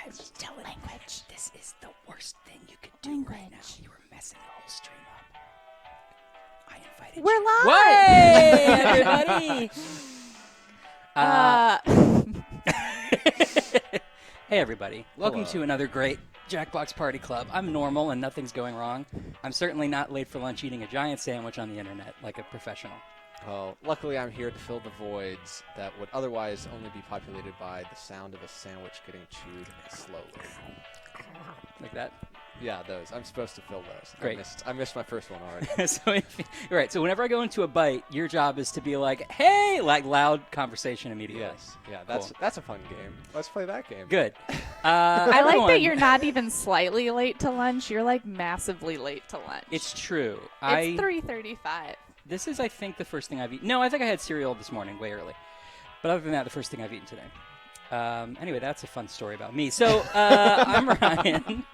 Just tell it. Language. This is the worst thing you could do right now. You were messing the whole stream up. I invited We're you. live! everybody. Hey, everybody. Welcome to another great Jackbox Party Club. I'm normal and nothing's going wrong. I'm certainly not late for lunch eating a giant sandwich on the internet like a professional. Well, luckily I'm here to fill the voids that would otherwise only be populated by the sound of a sandwich getting chewed slowly. Like that? Yeah, those. I'm supposed to fill those. Great. I missed my first one already. So whenever I go into a bite, your job is to be like, hey, like loud conversation immediately. Yes. Yeah, Cool. that's a fun game. Let's play that game. Good. I like that you're not even slightly late to lunch. You're like massively late to lunch. It's true. It's 3:35. This is, I think, the first thing I've eaten. No, I think I had cereal this morning, way early. But other than that, the first thing I've eaten today. Anyway, that's a fun story about me. So I'm Ryan.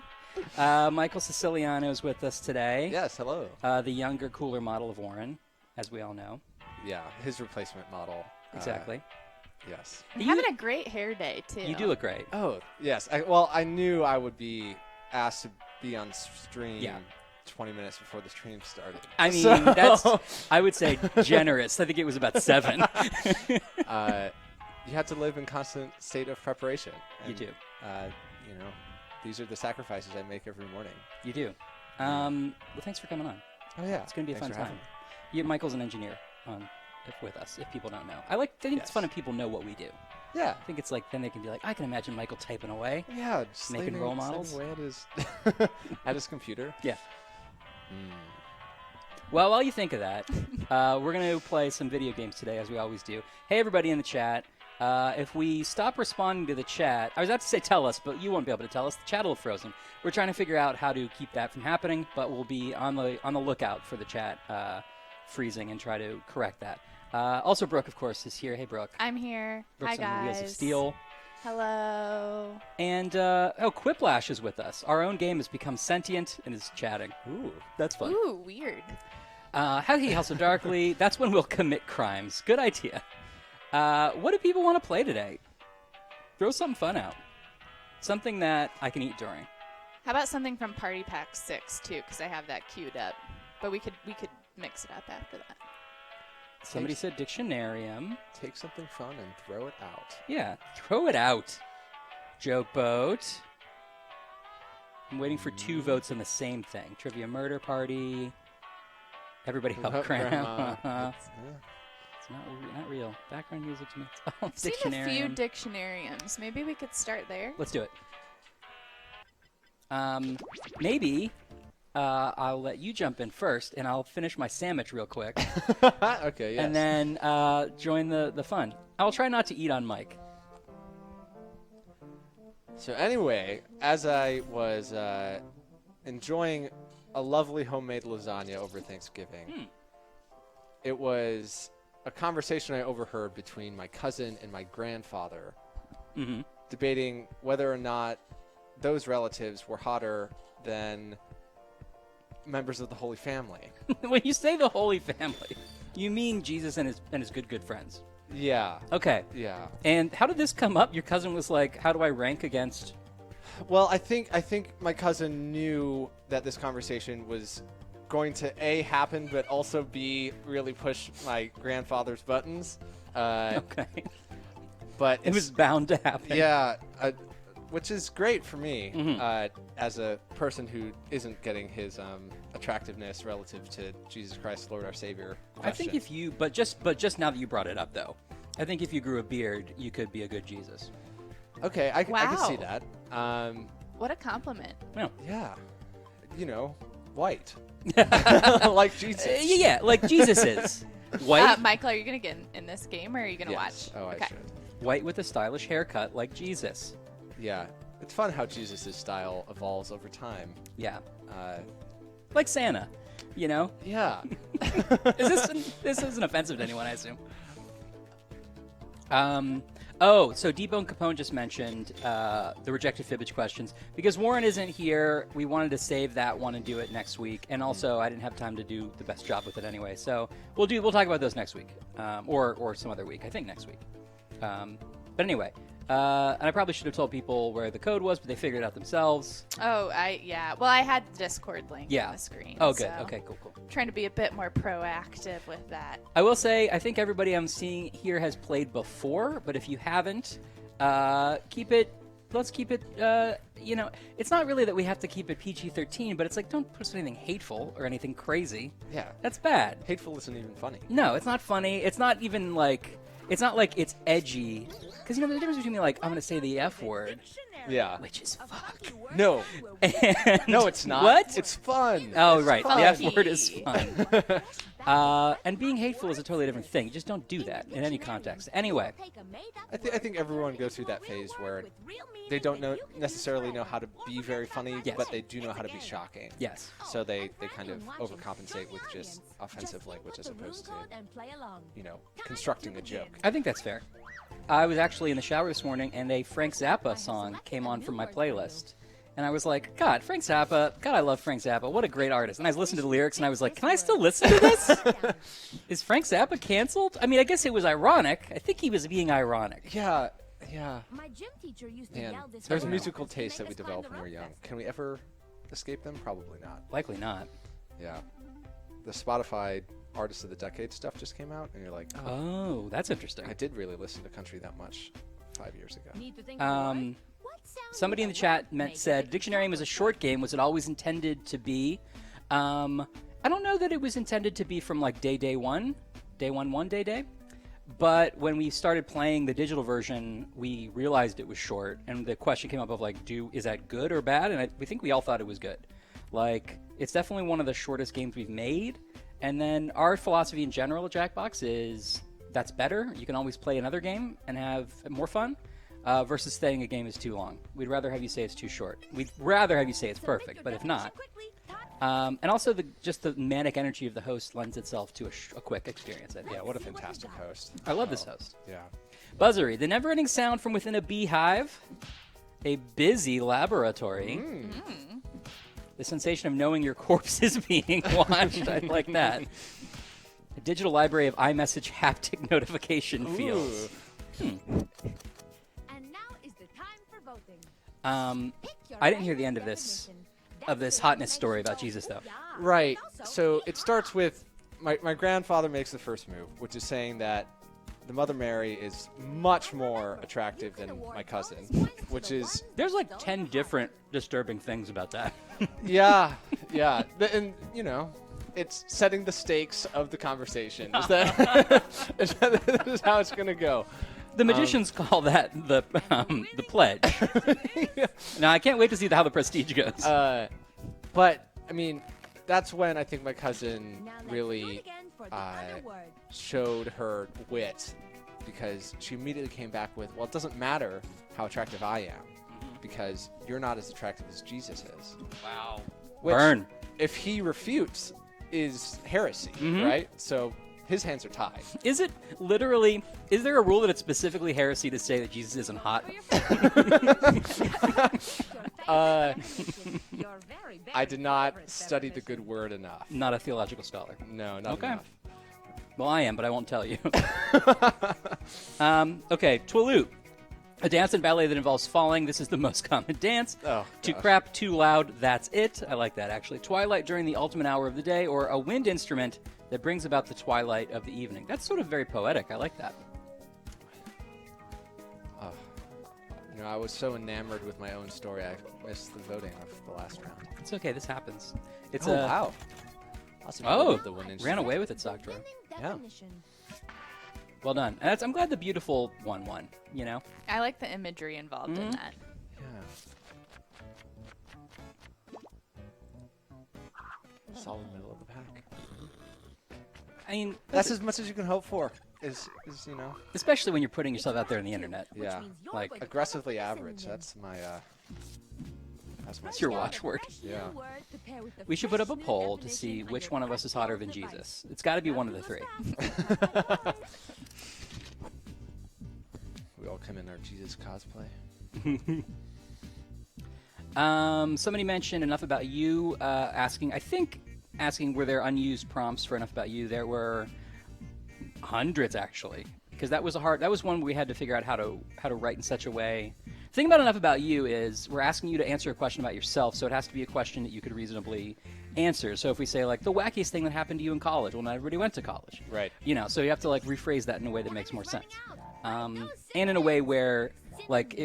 Michael Siciliano is with us today. Yes, hello. The younger, cooler model of Warren, as we all know. Yeah, his replacement model. Exactly. Yes. I'm having a great hair day, too. You do look great. Oh, yes. I knew I would be asked to be on stream 20 minutes before the stream started. I mean, that's, I would say, generous. I think it was about 7. You have to live in constant state of preparation. You do. You know, these are the sacrifices I make every morning. You do. Well, thanks for coming on. Oh, yeah. It's going to be a Thanks fun for time. having me. Michael's an engineer with us, if people don't know. I think it's fun if people know what we do. Yeah. I think it's like, then they can be like, I can imagine Michael typing away. Yeah, just Making role models. away at his computer. Yeah. Well, while you think of that, we're going to play some video games today, as we always do. Hey, everybody in the chat. If we stop responding to the chat, I was about to say tell us, but you won't be able to tell us. The chat will have frozen. We're trying to figure out how to keep that from happening, but we'll be on the lookout for the chat freezing and try to correct that. Also, Brooke, of course, is here. Hey, Brooke. I'm here. Brooke's Hi, on the guys. Wheels of Steel. Hello. And, Quiplash is with us. Our own game has become sentient and is chatting. Ooh. That's fun. Ooh, weird. Howdy, House of Darkly. That's when we'll commit crimes. Good idea. What do people want to play today? Throw something fun out. Something that I can eat during. How about something from Party Pack 6, too, because I have that queued up. But we could mix it up after that. Somebody said Dictionarium. Take something fun and throw it out. Yeah, throw it out. Joke Boat. I'm waiting for 2 votes on the same thing. Trivia Murder Party. Everybody help Grandma. It's not real. Background music to me. I've seen a few Dictionariums. Maybe we could start there. Let's do it. Maybe I'll let you jump in first, and I'll finish my sandwich real quick. Okay, yes. And then join the fun. I'll try not to eat on mic. So anyway, as I was enjoying a lovely homemade lasagna over Thanksgiving, it was a conversation I overheard between my cousin and my grandfather debating whether or not those relatives were hotter than members of the Holy Family. When you say the Holy Family, you mean Jesus and his good friends. Yeah. Okay. Yeah. And how did this come up? Your cousin was like, how do I rank against? Well, I think my cousin knew that this conversation was going to A, happen, but also B, really push my grandfather's buttons. Okay. But It was bound to happen. Yeah, which is great for me as a person who isn't getting his attractiveness relative to Jesus Christ, Lord our Savior. I think if you, but just now that you brought it up, though, I think if you grew a beard, you could be a good Jesus. Okay, I can see Wow. that. What a compliment. Yeah, white. Like Jesus. Yeah, like Jesus is. White, Michael, are you going to get in this game, or are you going to Yes. watch? Oh, Okay. I should. white with a stylish haircut like Jesus. Yeah, it's fun how Jesus' style evolves over time. Yeah. Like Santa, you know? Yeah. This isn't offensive to anyone, I assume. So Debo and Capone just mentioned the rejected fibbage questions. Because Warren isn't here, we wanted to save that one and do it next week. And also, I didn't have time to do the best job with it anyway. So we'll talk about those next week, or some other week. I think next week. But anyway, And I probably should have told people where the code was, but they figured it out themselves. Oh, yeah. Well, I had the Discord link on the screen. Oh, good. so Okay, cool. trying to be a bit more proactive with that. I will say, I think everybody I'm seeing here has played before, but if you haven't, let's keep it, it's not really that we have to keep it PG-13, but it's like, don't put anything hateful or anything crazy. Yeah. That's bad. Hateful isn't even funny. No, it's not funny. It's not even like, it's not like it's edgy. Because, there's a difference between me, like, I'm going to say the F word, Yeah. which is fuck. No. And No, it's not. What? It's fun. Oh, It's right. fun. The F word is fun. And being hateful is a totally different thing. You just don't do that in any context. Anyway. I think everyone goes through that phase where they don't necessarily know how to be very funny, Yes. but they do know how to be shocking. Yes. So they kind of overcompensate with just offensive language as opposed to, constructing a joke. I think that's fair. I was actually in the shower this morning, and a Frank Zappa song came on from my playlist. And I was like, God, Frank Zappa, God, I love Frank Zappa. What a great artist. And I listened to the lyrics, and I was like, can I still listen to this? Is Frank Zappa canceled? I mean, I guess it was ironic. I think he was being ironic. Yeah. My gym teacher used to Man, yell this there's word musical to tastes make that we us find develop the when we're road young. best. Can we ever escape them? Probably not. Likely not. Yeah. The Spotify Artist of the Decade stuff just came out, and you're like, oh, Oh, that's interesting. I did really listen to country that much 5 years ago. Need to think of a word? What sound Somebody in would the a chat word make said if it Dictionarium was a was short game. Was it always intended to be? I don't know that it was intended to be from like day one. But when we started playing the digital version, we realized it was short, and the question came up of like, is that good or bad? And we think we all thought it was good. Like, it's definitely one of the shortest games we've made. And then our philosophy in general at Jackbox is that's better. You can always play another game and have more fun versus saying a game is too long. We'd rather have you say it's too short. We'd rather have you say it's perfect, but if not. And also, just the manic energy of the host lends itself to a quick experience. I think. Yeah, what a fantastic host. I love this host. Yeah. Buzzery, the never-ending sound from within a beehive, a busy laboratory. The sensation of knowing your corpse is being watched. I like that. A digital library of iMessage haptic notification fields. And now is the time for voting. Pick your I didn't hear the latest end of this definition. hotness story about Jesus, though. Right. So it starts with my grandfather makes the first move, which is saying that the Mother Mary is much more attractive than my cousin, which is There's like 10 different disturbing things about that. yeah. And it's setting the stakes of the conversation. Is that is how it's gonna go? The magicians call that the pledge. Now, I can't wait to see how the prestige goes. But I mean, that's when I think my cousin Now let's do it really again for the other word. showed her wit, because she immediately came back with, well, it doesn't matter how attractive I am, because you're not as attractive as Jesus is. Wow. Which, Burn. if he refutes, is heresy, right? So his hands are tied. Is it literally, is there a rule that it's specifically heresy to say that Jesus isn't hot? I did not study the good word enough. Not a theological scholar. No, not Okay. enough. Well, I am, but I won't tell you. Okay, Twiloot. A dance and ballet that involves falling. This is the most common dance. Oh, Too gosh. crap, too loud, that's it. I like that, actually. Twilight during the ultimate hour of the day, or a wind instrument that brings about the twilight of the evening. That's sort of very poetic. I like that. Oh. I was so enamored with my own story, I missed the voting of the last round. It's okay. This happens. It's Oh, a wow. Lots of people Oh, with the one inch. ran away with it, Sockdra. Yeah. Well done. And I'm glad the beautiful one won. I like the imagery involved in that. Yeah. Solid middle of the pack. I mean, That's as much as you can hope for. Is especially when you're putting yourself out there in the internet. yeah. Like, Aggressively average. That's my. That's my. That's your watchword. Yeah. We should put up a poll to see which one of us is hotter than Jesus. It's got to be one of the three. We all come in our Jesus cosplay. Somebody mentioned Enough About You, asking were there unused prompts for Enough About You. There were hundreds, actually. because that was one we had to figure out how to write in such a way. The thing about Enough About You is we're asking you to answer a question about yourself, so it has to be a question that you could reasonably answer. So if we say like the wackiest thing that happened to you in college, well, not everybody went to college, Right. So you have to like rephrase that in a way that makes more sense, and in a way where like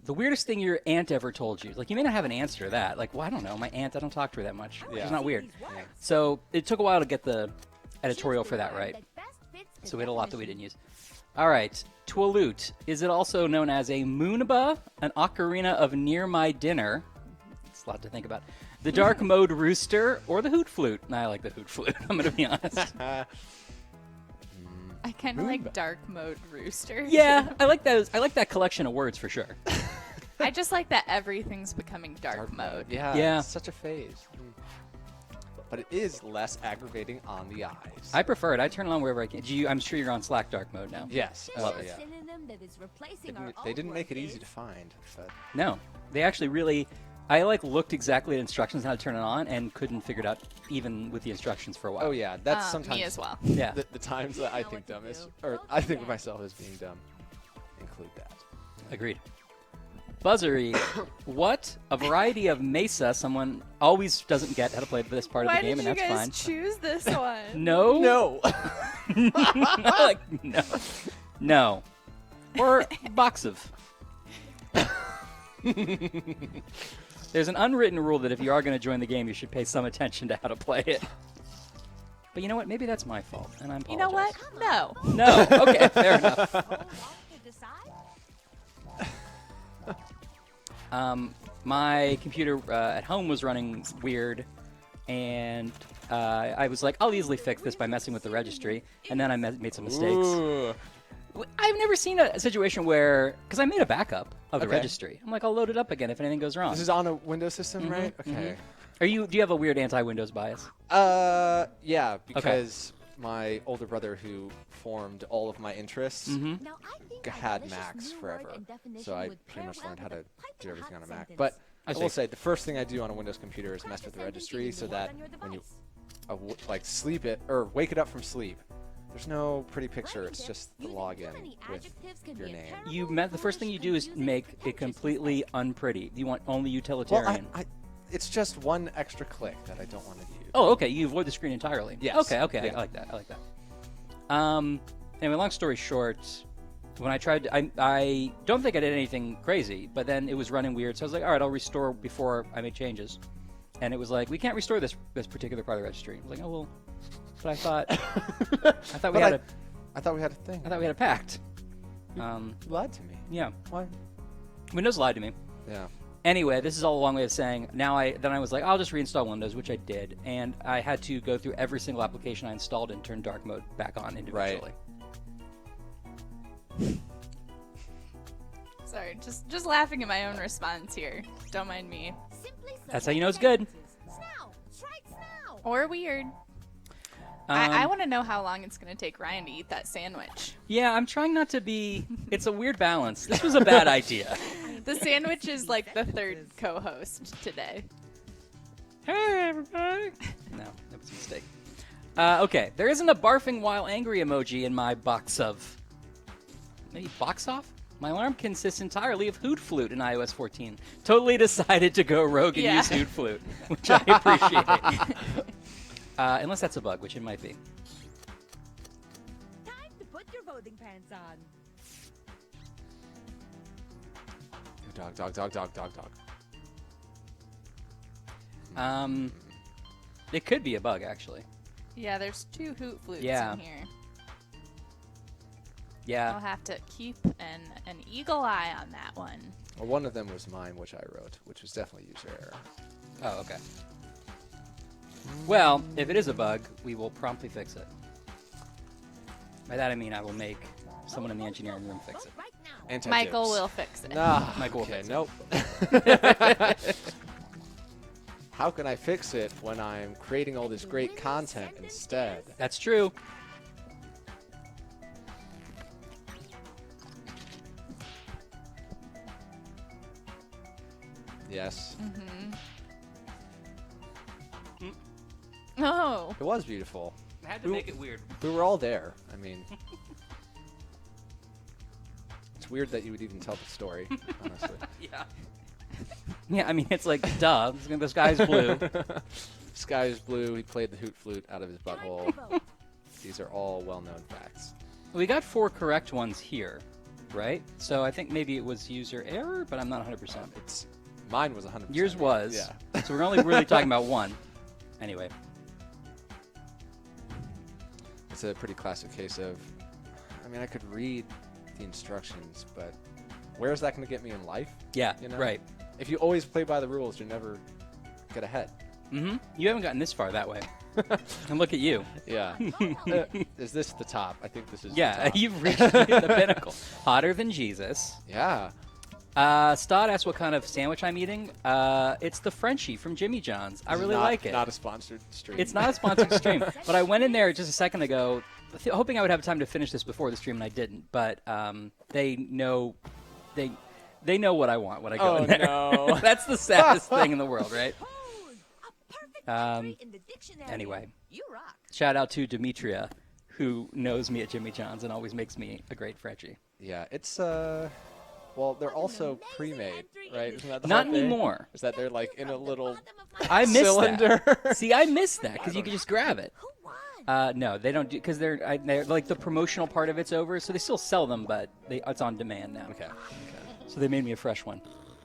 the weirdest thing your aunt ever told you. Like you may not have an answer to that. Like, well, I don't know, my aunt, I don't talk to her that much. Yeah. She's not weird. Yeah. So it took a while to get the editorial for that right. So we had a lot that we didn't use. All right, Tualut. Is it also known as a moonba, an ocarina of Near My Dinner? It's a lot to think about. The dark mode rooster, or the hoot flute? I like the hoot flute, I'm going to be honest. I kind of like dark mode rooster. Yeah, I like those. I like that collection of words for sure. I just like that everything's becoming dark mode. Yeah. It's such a phase. But it is less aggravating on the eyes. I prefer it. I turn it on wherever I can. I'm sure you're on Slack dark mode now. Yes. Love Oh, it. yeah. They didn't make it easy to find. But No, they actually really. I looked exactly at instructions on how to turn it on and couldn't figure it out even with the instructions for a while. oh yeah, that's sometimes Me as well. Yeah. the times that I think dumb is, or I think of myself as being dumb, include that. Agreed. Buzzery. What? A variety of Mesa. Someone always doesn't get how to play this part of the game, and that's Why fine. did you guys choose this one? No. No. No. No. Or box of. There's an unwritten rule that if you are going to join the game, you should pay some attention to how to play it. But you know what? Maybe that's my fault, and I apologize. You know what? No. No. Okay, fair enough. My computer at home was running weird, and I was like, I'll easily fix this by messing with the registry, and then I made some mistakes. Ooh. I've never seen a situation where, because I made a backup of the Okay. registry. I'm like, I'll load it up again if anything goes wrong. This is on a Windows system, right? Okay. Do you have a weird anti-Windows bias? Yeah, because my older brother, who formed all of my interests, had Macs forever, so I pretty much learned how to do everything on a Mac. But I will say the first thing I do on a Windows computer is mess with the registry, so that when you sleep it or wake it up from sleep, there's no pretty picture. It's just the login with your name. The first thing you do is make it completely unpretty. You want only utilitarian. Well, it's just one extra click that I don't want to do. Oh, okay. You avoid the screen entirely. Yes. Okay. Yeah. I like that. Anyway, long story short, when I tried, I don't think I did anything crazy, but then it was running weird, so I was like, all right, I'll restore before I make changes. And it was like, we can't restore this particular part of the registry. I was like, oh well, but I thought we had a thing. I thought we had a pact. You lied to me. Yeah. Why? Windows lied to me. Yeah. Anyway, this is all a long way of saying then I was like, I'll just reinstall Windows, which I did, and I had to go through every single application I installed and turn dark mode back on individually. Right. Sorry, just laughing at my own response here. Don't mind me. That's how you know it's good. Or weird. I want to know how long it's going to take Ryan to eat that sandwich. Yeah, I'm trying not to be. It's a weird balance. This was a bad idea. The sandwich is like the third co-host today. Hey, everybody. No, that was a mistake. Okay, there isn't a barfing while angry emoji in my box of. Maybe box off? My alarm consists entirely of Hoot Flute in iOS 14. Totally decided to go rogue and use Hoot Flute, which I appreciate. Unless that's a bug, which it might be. Time to put your voting pants on. Dog. It could be a bug, actually. Yeah, there's 2 Hoot Flutes Yeah. in here. Yeah. I'll have to keep an eagle eye on that one. Well, one of them was mine, which I wrote, which was definitely user error. Oh, okay. Well, if it is a bug, we will promptly fix it. By that I mean I will make someone in the engineering room fix it. Anti-dibs. Michael will fix it. Nah, Michael will okay, fix nope. How can I fix it when I'm creating all this great content instead? That's true. Yes. Oh. It was beautiful. had to make it weird. We were all there. I mean, it's weird that you would even tell the story, honestly. Yeah. Yeah, I mean, it's like, duh, the sky's blue. Sky is blue. He played the hoot flute out of his butthole. These are all well-known facts. We got 4 correct ones here, right? So I think maybe it was user error, but I'm not 100%. Mine was 100%. Yours was. Yeah. So we're only really talking about one. Anyway. It's a pretty classic case of, I mean, I could read the instructions, but where is that going to get me in life? Yeah, You know? right. If you always play by the rules, you never get ahead. Mm-hmm. You haven't gotten this far that way. And look at you. Yeah. Is this the top? I think this is the Yeah, top. you've reached the pinnacle. Hotter than Jesus. Yeah. Stott asked what kind of sandwich I'm eating. It's the Frenchie from Jimmy John's. I really like it. Not a sponsored stream. It's not a sponsored stream, but I went in there just a second ago, hoping I would have time to finish this before the stream, and I didn't. But they know what I want when I go in there. No. That's the saddest thing in the world, right? A perfect entry in the dictionary. Anyway, You rock. shout out to Demetria, who knows me at Jimmy John's and always makes me a great Frenchie. Yeah, it's well, they're also pre-made, right? Isn't that the Not whole thing? anymore. Is that they're like in a little I missed cylinder? that. See, I missed that because you could just grab it. Who won? No, they don't do because they're like the promotional part of it's over, so they still sell them, but it's on demand now. Okay. So they made me a fresh one.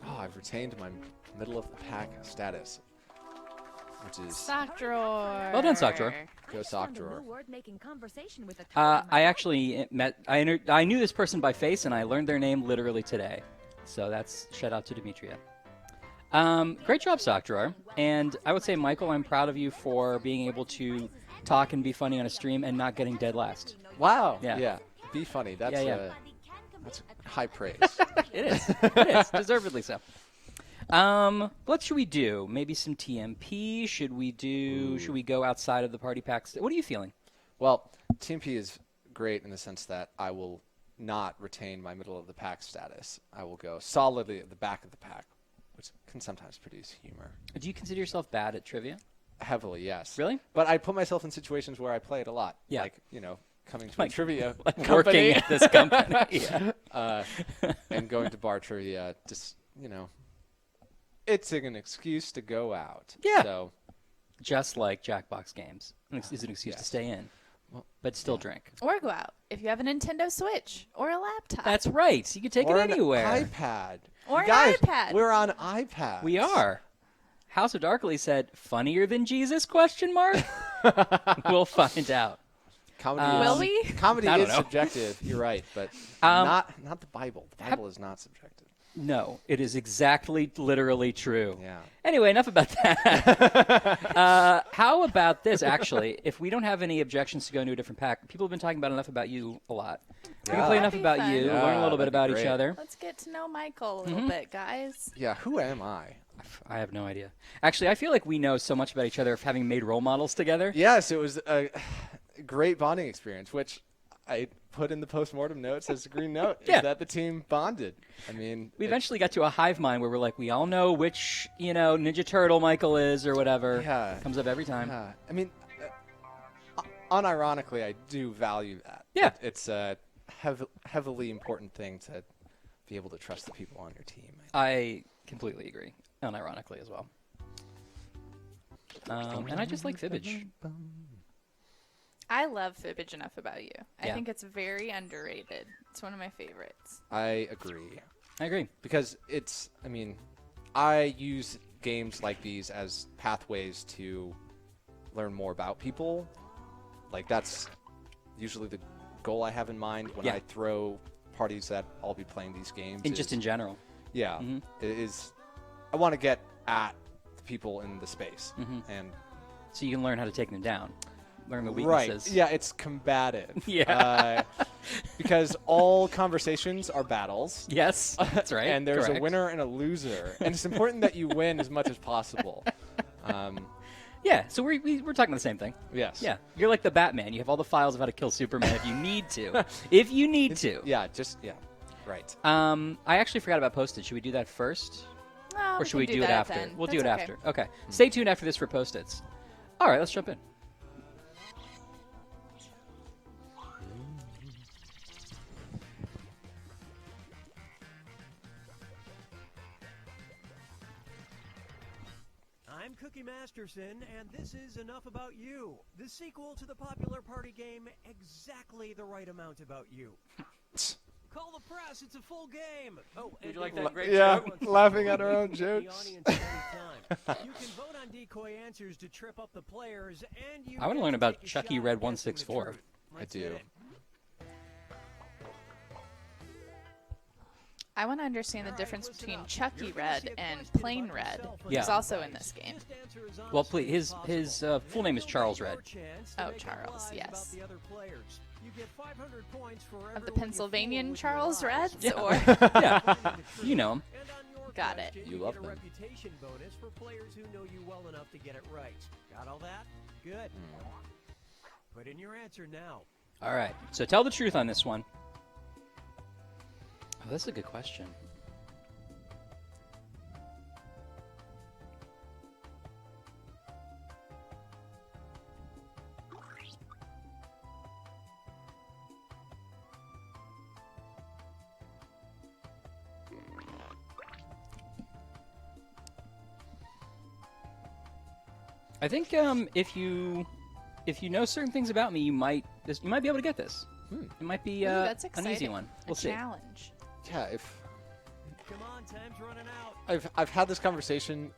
Oh, I've retained my middle of the pack status, which is Sock drawer. Well done, sock drawer. Go I sock just found a drawer. new word-making conversation with a toad in my I actually I knew this person by face, and I learned their name literally today. So that's shout out to Demetria. Great job, Sock Drawer. And I would say, Michael, I'm proud of you for being able to talk and be funny on a stream and not getting dead last. Wow. Yeah. Yeah. Be funny. That's Yeah. that's high praise. It is. It is. Deservedly so. What should we do? Maybe some TMP? Should we go outside of the party packs? What are you feeling? Well, TMP is great in the sense that I will not retain my middle of the pack status. I will go solidly at the back of the pack, which can sometimes produce humor. Do you consider yourself bad at trivia? Heavily, yes. Really? But I put myself in situations where I play it a lot. Yeah. Like, coming to Like- a trivia Like company. working at this company. Yeah. And going to bar trivia, just, it's an excuse to go out. Yeah. So, Just like Jackbox games. Is an excuse to Yes. stay in, but still drink. Or go out if you have a Nintendo Switch or a laptop. That's right. You can take or it anywhere. an iPad. Or You an guys, iPad. We're on iPads. We are. House of Darkly said, "Funnier than Jesus?" Question mark. We'll find out. Comedy Will is, we? Comedy I don't is know. subjective. You're right, but not the Bible. The Bible is not subjective. No, it is exactly, literally true. Yeah. Anyway, enough about that. How about this, actually? If we don't have any objections to go into a different pack, people have been talking about enough about you a lot. We can Yeah. play enough That'd be about fun. you, Yeah, learn a little bit that'd be about each great. other. Let's get to know Michael a little bit, guys. Yeah. Who am I? I have no idea. Actually, I feel like we know so much about each other of having made role models together. Yes, it was a great bonding experience, which I put in the postmortem notes as a green note. Yeah. Is that the team bonded? I mean, We eventually got to a hive mind where we're like, we all know which, Ninja Turtle Michael is or whatever. Yeah. Comes up every time. Yeah. I mean, unironically, I do value that. Yeah. It's a heavily important thing to be able to trust the people on your team. I completely agree, unironically as well. And I just like Fibbage. I love Fibbage enough about you. I Yeah. think it's very underrated. It's one of my favorites. I agree. I agree. Because I use games like these as pathways to learn more about people. Like, that's usually the goal I have in mind when Yeah. I throw parties that I'll be playing these games. Just in general. Yeah. Mhm. It is, I want to get at the people in the space. Mhm. And So you can learn how to take them down. Learn the right. weaknesses. Yeah, it's combative. Yeah. Because all conversations are battles. Yes, that's right. And there's Correct. a winner and a loser. And it's important that you win as much as possible. Yeah, so we're talking the same thing. Yes. Yeah, you're like the Batman. You have all the files of how to kill Superman if you need to. If you need to. Yeah, right. I actually forgot about postage. Should we do that first? No, Or should we can do it that after? then. We'll do it That's okay. after. Okay. Stay tuned after this for post-its. All right, let's jump in. I'm Cookie Masterson, and this is Enough About You, the sequel to the popular party game Exactly the Right Amount About You. Call the press, it's a full game. Oh, Would you like that great Yeah, joke? laughing at our own The jokes. audience at any time. You can vote on decoy answers to trip up the players, and you I wanna get learn to about take a Chucky shot Red at guessing the 164. truth. I Let's do. hit it. I want to understand the All right, difference listen between up. Chucky You're gonna Red see a and question Plain about Red, yourself on who's the also in device. this game. Just answer as Well, honestly please, as his possible. full name is Then Charles you'll Red. get your chance to Oh, make up Charles, lies yes. about the other players. You get 500 points for Of the everyone you Pennsylvanian fool with Charles your lies. Reds? Yeah. Or Yeah, you know him. And on your Got it. question, You you love get a them. reputation bonus for players who know you well enough to get it right. Got all that? Good. Put in your answer now. All right, so tell the truth on this one. Oh, that's a good question. I think if you know certain things about me, you might be able to get this. It might be Ooh, that's an easy exciting. one. A We'll see. challenge. Yeah, if Come on, time's running out. I've had this conversation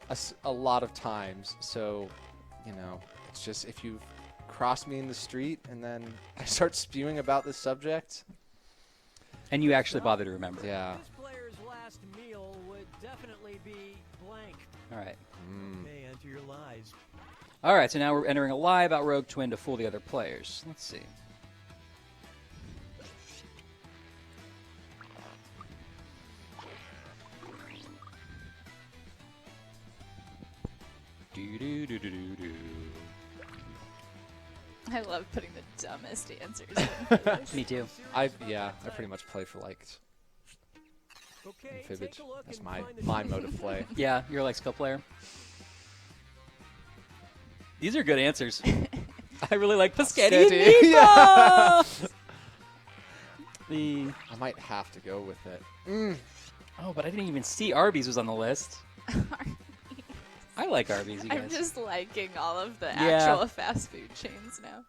a lot of times, so you know, it's just if you cross me in the street and then I start spewing about this subject, And you actually bother to remember. yeah. This player's last meal would definitely be blank. All right. Okay, enter your lies. All right, so now we're entering a lie about Rogue Twin to fool the other players. Let's see. Do-do-do-do-do-do. I love putting the dumbest answers in for this. Me too. I pretty much play for like Okay, fibbage. take a look That's and my find the my truth. mode of play. Yeah, you're like skill player. These are good answers. I really like Pescetti and Pescetti, meatballs! The I might have to go with it. oh, but I didn't even see Arby's was on the list. I like Arby's, you guys. I'm just liking all of the Yeah. actual fast food chains now.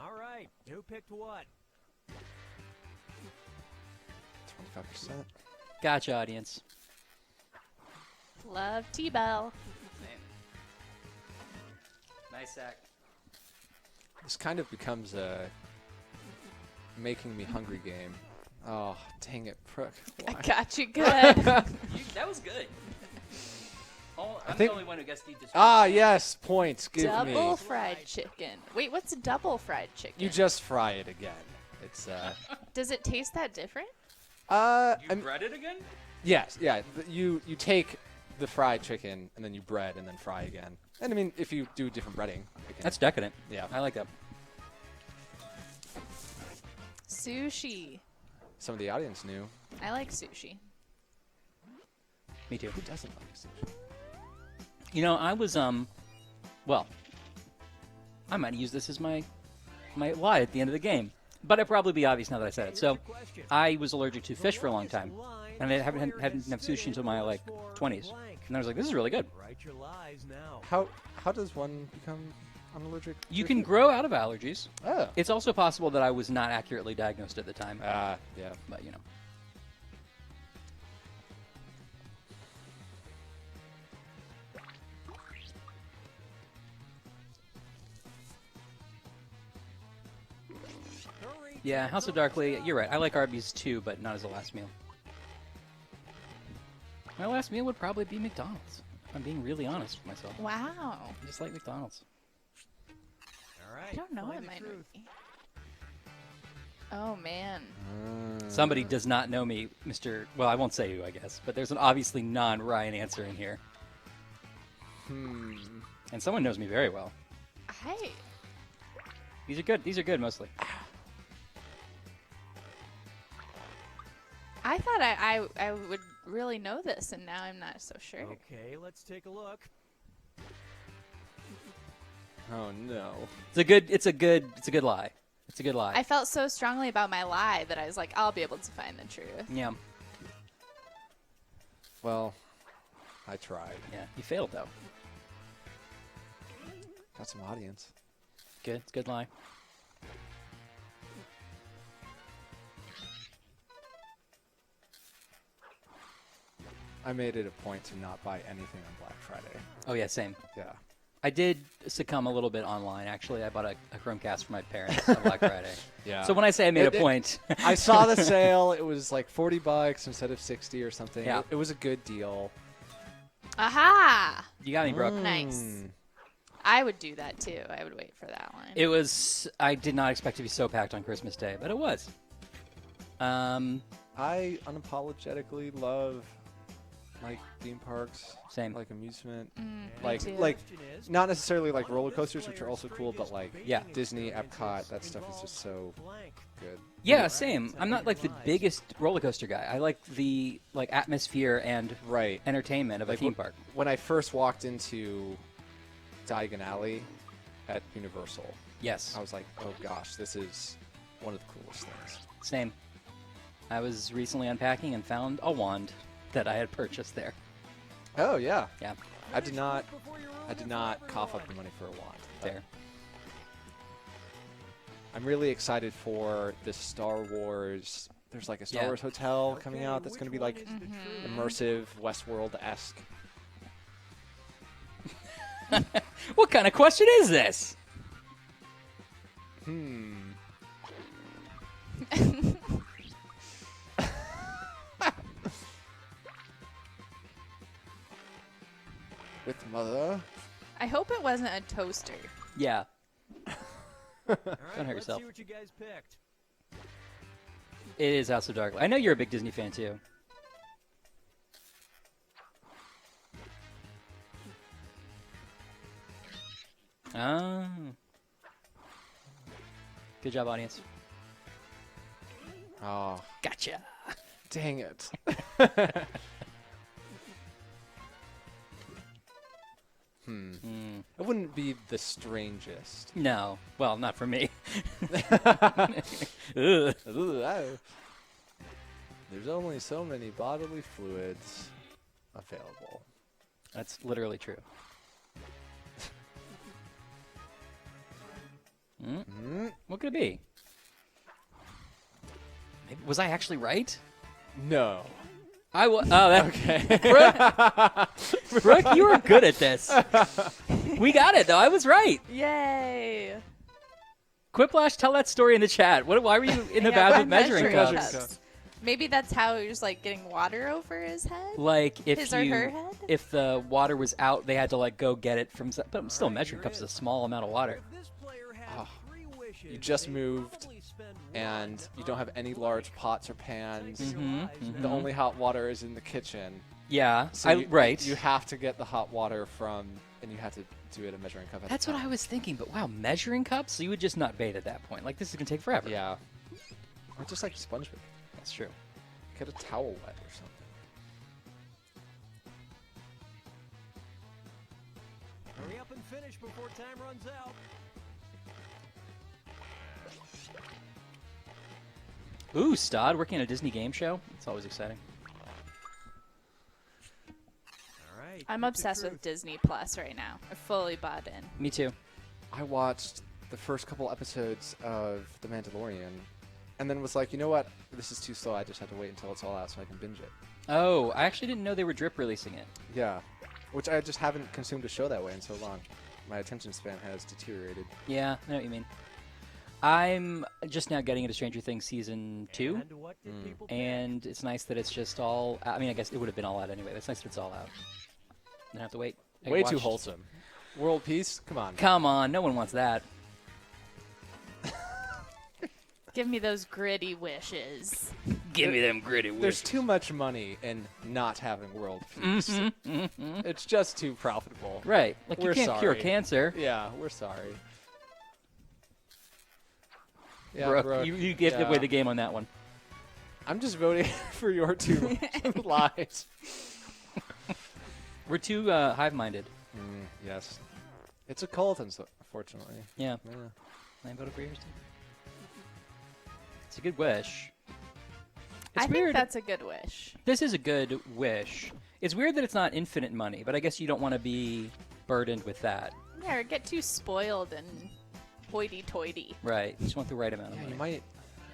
All right, who picked what? 25%. Gotcha, audience. Love T-Bell. Nice sack. This kind of becomes a making me hungry game. Oh, dang it, Brooke. I Why? got you good. That was good. I'm think- the only one who gets to eat this. Ah, yes, points. Give Double me. fried chicken. Wait, what's a double fried chicken? You just fry it again. It's Does it taste that different? bread it again? yes, yeah. You take the fried chicken and then you bread and then fry again. And I mean, if you do different breading, it can- That's decadent. yeah. I like that. Sushi. Some of the audience knew. I like sushi. Me too. Who doesn't like sushi? You know, I was well, I might use this as my lie at the end of the game, but it'd probably be obvious now that I said it. So, I was allergic to fish for a long time, and I hadn't had sushi until my like 20s, and I was like, this is really good. Write your lies now. How does one become allergic? You to can food? grow out of allergies. Oh. It's also possible that I was not accurately diagnosed at the time, Yeah. but you know. Hurry, Yeah, time's House of almost Darkly, up. you're right. I like Arby's too, but not as a last meal. My last meal would probably be McDonald's. If I'm being really honest with myself. Wow. I just like McDonald's. All right, I don't know find what the mine truth. would be. Oh, man. Somebody does not know me, Mr. Well, I won't say who, I guess, but there's an obviously non-Ryan answer in here. And someone knows me very well. Hey. These are good. These are good mostly. I thought I would really know this, and now I'm not so sure. Okay, let's take a look. Oh no. It's a good lie. It's a good lie. I felt so strongly about my lie that I was like, I'll be able to find the truth. Yeah. Well, I tried. Yeah, you failed though. Got some audience. Good, it's a good lie. I made it a point to not buy anything on Black Friday. Oh yeah, same. Yeah. I did succumb a little bit online. Actually, I bought a Chromecast for my parents on Black Friday. Yeah. So when I say I made a point, I saw the sale. It was like $40 instead of 60 or something. Yeah. It was a good deal. Aha! you got me, Brooke. Nice. I would do that too. I would wait for that one. It was. I did not expect to be so packed on Christmas Day, but it was. I unapologetically love like theme parks, Same. like amusement, me too. like not necessarily like roller coasters, which are also cool, but like Yeah. Disney, Epcot, that stuff is just so good. Yeah, same. I'm not like the biggest roller coaster guy. I like the atmosphere and Right. entertainment of a Like theme park. When I first walked into Diagon Alley at Universal, Yes, I was like, oh gosh, this is one of the coolest things. same. I was recently unpacking and found a wand that I had purchased there. Oh yeah. Yeah, I did not cough up the money for a wand. there. I'm really excited for the Star Wars. There's like a Star Yeah. Wars hotel coming out that's going to be like immersive, Westworld-esque. What kind of question is this? With mother. I hope it wasn't a toaster. Yeah. All right, Don't hurt let's yourself. see what you guys picked. It is House of Dark. I know you're a big Disney fan too. Oh. Good job, audience. Oh, Gotcha. dang it. It wouldn't be the strangest. No. Well, not for me. Ugh. Ugh, oh. There's only so many bodily fluids available. That's literally true. What could it be? Maybe, was I actually right? No. I was. Oh, that, okay. Brooke, you were good at this. We got it, though. I was right. Yay! Quiplash, tell that story in the chat. Why were you in the Yeah, bad by with measuring measuring cups? cups. Maybe that's how he was like getting water over his head. Like if His or her head? if the water was out, they had to like go get it from. But still, measuring cups is a small amount of water. If this player had 3 wishes, You just they'd moved, only spend and one you don't have any large pots or pans. of your lives The only hot water is in the kitchen. Yeah, So you, right. You have to get the hot water from, and you have to do it a measuring cup. At That's the what I time. was thinking. But wow, measuring cups? So you would just not bathe at that point. Like this is gonna take forever. Yeah. Or just like sponge bath. That's true. Get a towel wet or something. Hurry up and finish before time runs out. Ooh, Stod working on a Disney game show. It's always exciting. All right. I'm keep the obsessed truth. with Disney Plus right now. I fully bought in. Me too. I watched the first couple episodes of The Mandalorian, and then was like, you know what? This is too slow. I just have to wait until it's all out so I can binge it. Oh, I actually didn't know they were drip releasing it. Yeah. Which I just haven't consumed a show that way in so long. My attention span has deteriorated. Yeah, I know what you mean. I'm just now getting into Stranger Things season 2, And what did people pick? and it's nice that it's just all. I mean, I guess it would have been all out anyway. It's nice that it's all out. Don't have to wait. I Way can too watch- wholesome. World peace? Come on. Come on, no one wants that. Give me those gritty wishes. Give me them gritty There's too much money in not having world peace. It's just too profitable. Right, like We're you can't cure sorry. cancer. Yeah, we're sorry. Yeah, Brooke, Brooke, you gave away the game on that one. I'm just voting for your two lies. We're too hive-minded. Yes. It's a cult, unfortunately. Yeah, Yeah. I voted for yours too. It's a good wish. It's I weird. think that's a good wish. This is a good wish. It's weird that it's not infinite money, but I guess you don't want to be burdened with that. Yeah, or get too spoiled and hoity-toity. Right. You just want the right amount of Yeah, money.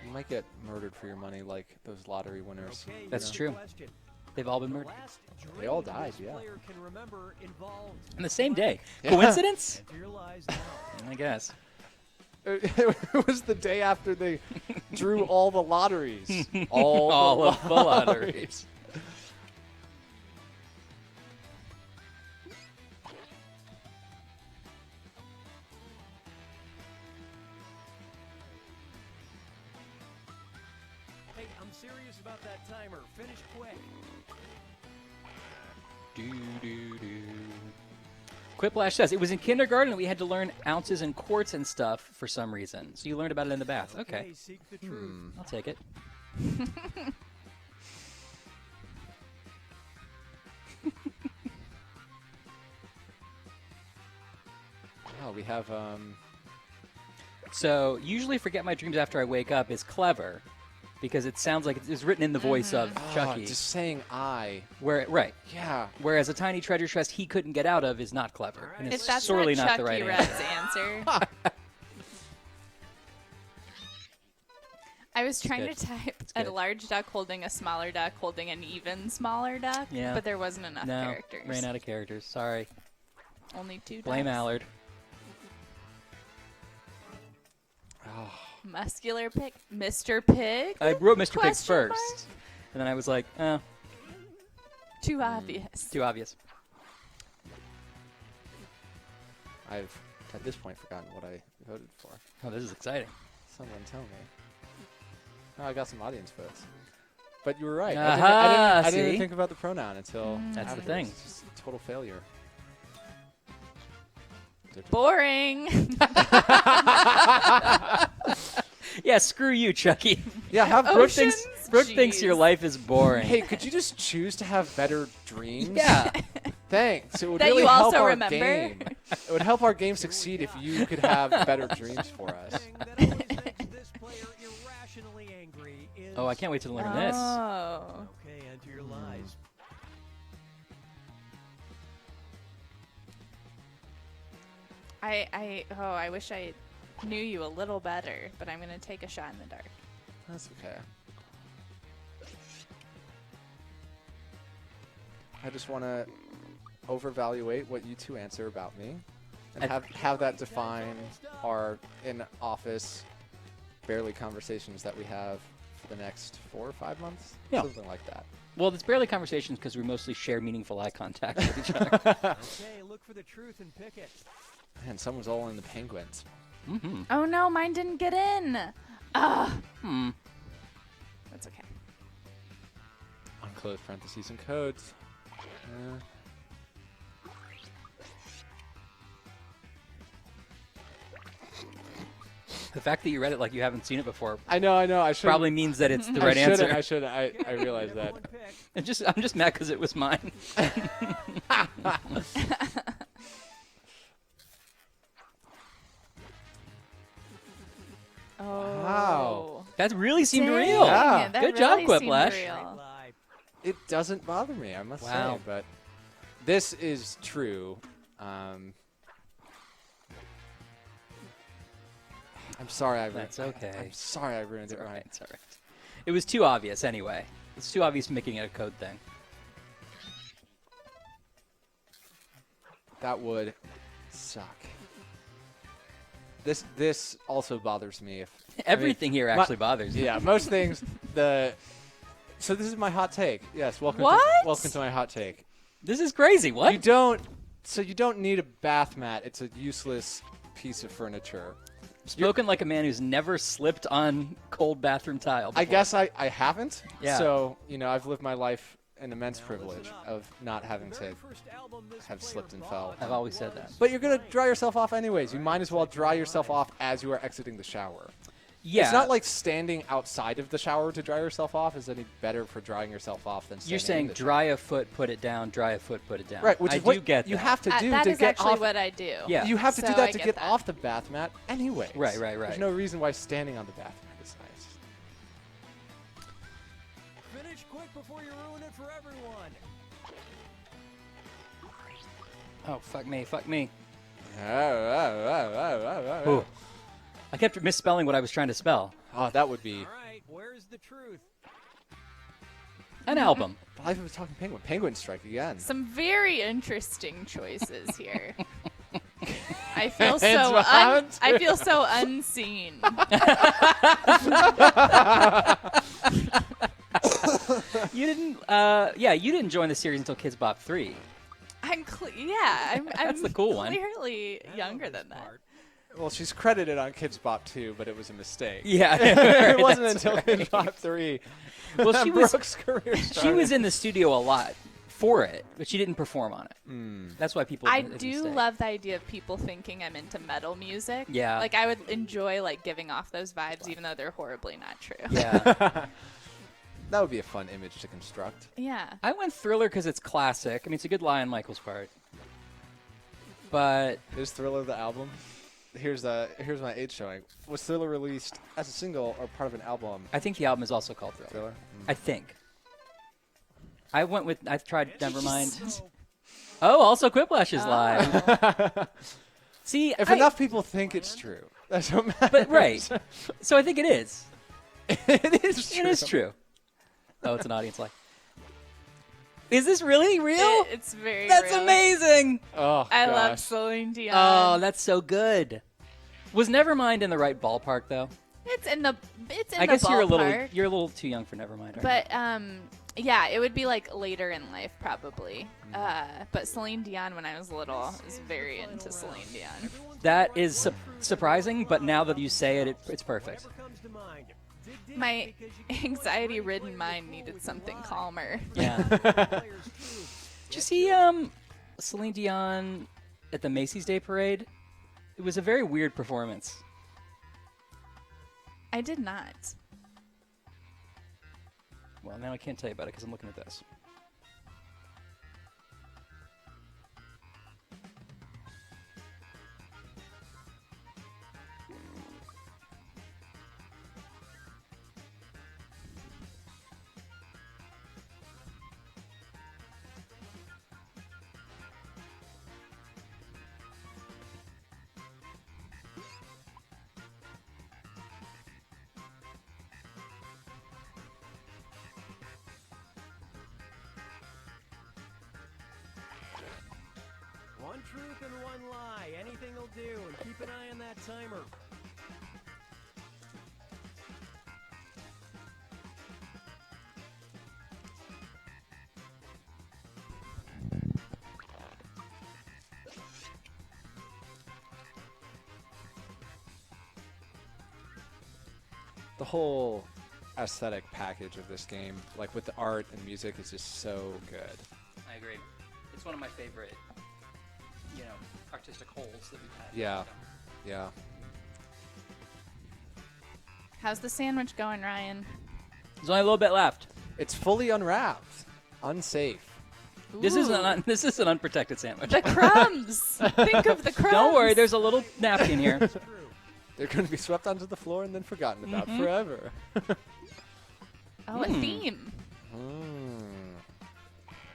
you might get murdered for your money like those lottery winners. Okay, That's next true. question. They've all been The murdered. last They all dream died, this yeah. player can remember involved On the same day. Yeah. Coincidence? enter your lives now. I guess. It was the day after they drew all the lotteries. All Of the lotteries. Hey, I'm serious about that timer. Finish quick. Quiplash says, it was in kindergarten we had to learn ounces and quarts and stuff for some reason. So you learned about it in the bath. Okay. Seek the truth. I'll take it. Oh, we have So usually forget my dreams after I wake up is clever because it sounds like it's written in the voice of Chucky. just saying I. Right. Yeah. Whereas a tiny treasure chest he couldn't get out of is not clever. And If it's that's sorely not not Chucky the right Red's answer. answer. I was trying good. to type good. a large duck holding a smaller duck holding an even smaller duck, Yeah. but there wasn't enough No, characters. ran out of characters. Sorry. Only 2 Blame ducks. Allard. Oh, Muscular pig, Mr. Pig. I wrote Mr. Pig Question mark? first. And then I was like, oh, Too obvious. too obvious. I've at this point forgotten what I voted for. Oh, this is exciting. Someone tell me. Oh, I got some audience votes. But you were right. Aha, I didn't see? even think about the pronoun until That's the afterwards. thing. It's just a total failure. Boring. Yeah, screw you, Chucky. Yeah, have Brooke Oceans? thinks your Jeez. life is boring. Hey, could you just choose to have better dreams? Yeah. Thanks. It would That really you help also our remember? game. It would help our game succeed if you could have better dreams for us. Thing that always makes this player irrationally angry is Oh, I can't wait to learn this. Oh. Okay, enter your lies. I wish I knew you a little better, but I'm going to take a shot in the dark. That's okay. I just want to overvaluate what you two answer about me and have that define our in-office barely conversations that we have for the next 4 or 5 months. Yeah. Something like that. Well, it's barely conversations because we mostly share meaningful eye contact with each other. Okay, look for the truth and pick it. Man, someone's all in the penguins. Mm-hmm. Oh no, mine didn't get in. Ugh. That's okay. Unclosed parentheses and codes. The fact that you read it like you haven't seen it before I know. I should probably means that it's the right answer. I should. I realize that. One pick. I'm just mad because it was mine. Oh. Wow. That really seemed Dang, real. Yeah. that Good job, really seemed Quiplash. real. Lie. It doesn't bother me, I must Wow. say. But this is true. I'm sorry. That's okay. I'm sorry I ruined It's it, all right. Ryan. It's all right. It was too obvious anyway. It's too obvious making it a code thing. That would suck. This also bothers me. If Everything here actually bothers you. yeah, most things. So this is my hot take. Yes, welcome. What? Welcome to my hot take. This is crazy. What? You don't need a bath mat. It's a useless piece of furniture. Spoken like a man who's never slipped on cold bathroom tile before. I guess I haven't. Yeah. So, I've lived my life an immense privilege of not having The to very first album this have player slipped and bought fell. I've always said that. But you're going to dry yourself off anyways. You might as well dry yourself off as you are exiting the shower. Yeah. It's not like standing outside of the shower to dry yourself off is any better for drying yourself off than standing You're saying in the dry a foot, put it down, dry a foot, put it down. shower. Right, which I is what do get you that. have to do That to is get actually off. what I do. Yeah. You have to do So that I to get get that. off the bath mat anyways. Right. There's no reason why standing on the bath mat is nice. Switch quick before you ruin it for everyone. Oh, fuck me, fuck me. Oh, Ooh. I kept misspelling what I was trying to spell. that would be. All right, where's the truth? An album. Life of a Talking Penguin. Penguin Strike again. Some very interesting choices here. I feel I feel so unseen. You didn't. You didn't join the series until Kids Bop 3. I'm That's the cool one. Clearly younger than that. Well, she's credited on Kids Bop 2, but it was a mistake. Yeah, It wasn't that's until right. Kids Bop 3. Well, she was Brooke's career she started. was in the studio a lot for it, but she didn't perform on it. That's why people. I it's a do mistake. love the idea of people thinking I'm into metal music. Yeah. Like I would enjoy like giving off those vibes, even though they're horribly not true. Yeah, That would be a fun image to construct. Yeah. I went Thriller because it's classic. I mean, it's a good lie on Michael's part, but Is Thriller the album? Here's my age showing. Was Thriller released as a single or part of an album? I think the album is also called Thriller. Thriller? I think. I've tried Nevermind. Oh, also Quiplash is live. See, If enough people think it's true, that's what matters. But right. So I think it is. It is true. It is true. Oh, it's an audience lie. Is this really real? It's very That's real. amazing. Oh, I love gosh. Celine Dion. Oh, that's so good. Was Nevermind in the right ballpark though? It's in the I guess ballpark. you're a little too young for Nevermind. Aren't But yeah, it would be like later in life probably. But Celine Dion when I was little was very into Celine Dion. you? That is surprising, but now that you say it, it's perfect. Whatever comes to mind. Dig deep My because you can anxiety-ridden mind needed something calmer. Yeah. players too. Did you see Celine Dion at the Macy's Day Parade? It was a very weird performance. I did not. Well, now I can't tell you about it because I'm looking at this. One truth and one lie. Anything will do. And keep an eye on that timer. The whole aesthetic package of this game, like with the art and music, is just so good. I agree. It's one of my favorite, artistic holes that we've had. Yeah. Yeah. How's the sandwich going, Ryan? There's only a little bit left. It's fully unwrapped. Unsafe. This is Ooh. an unprotected sandwich. The crumbs. Think of the crumbs. Don't worry, there's a little napkin here. True. They're going to be swept onto the floor and then forgotten about Mm-hmm. forever. a theme.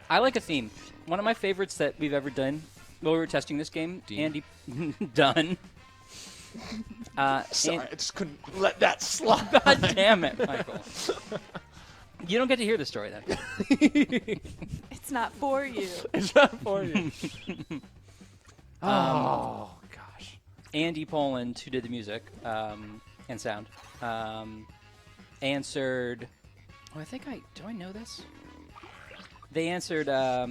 I like a theme. One of my favorites that we've ever done while we were testing this game, Dean. Andy done. Sorry, I just couldn't let that slide. God damn it, Michael. You don't get to hear the story then. It's not for you. It's not for you. Oh, gosh. Andy Poland, who did the music and sound, answered. Oh, do I know this? They answered, I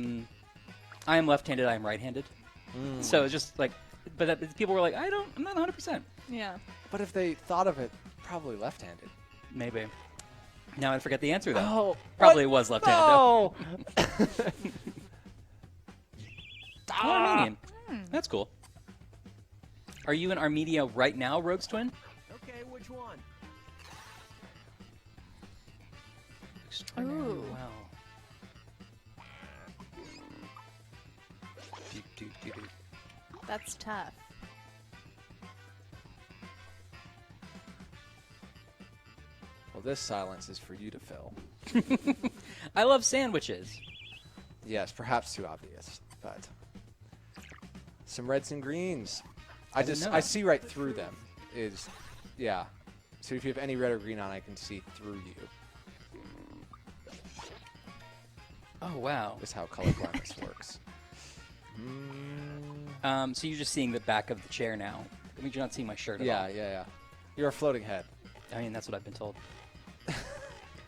am left-handed, I am right-handed. So it's just like, people were like, I'm not 100%. Yeah. But if they thought of it, probably left-handed. Maybe. Now I forget the answer though. Oh, Probably it was left-handed though. No. Oh, Armenian. That's cool. Are you in Armenia right now, Rogue's twin? Okay, which one? Extraordinarily Ooh. well. Do. That's tough. Well, this silence is for you to fill. I love sandwiches. Yes, perhaps too obvious, but some reds and greens. I see right through them. Yeah. So if you have any red or green on, I can see through you. Oh wow. That's how color blindness works. So you're just seeing the back of the chair now. That means you're not seeing my shirt at all. Yeah. You're a floating head. I mean, that's what I've been told.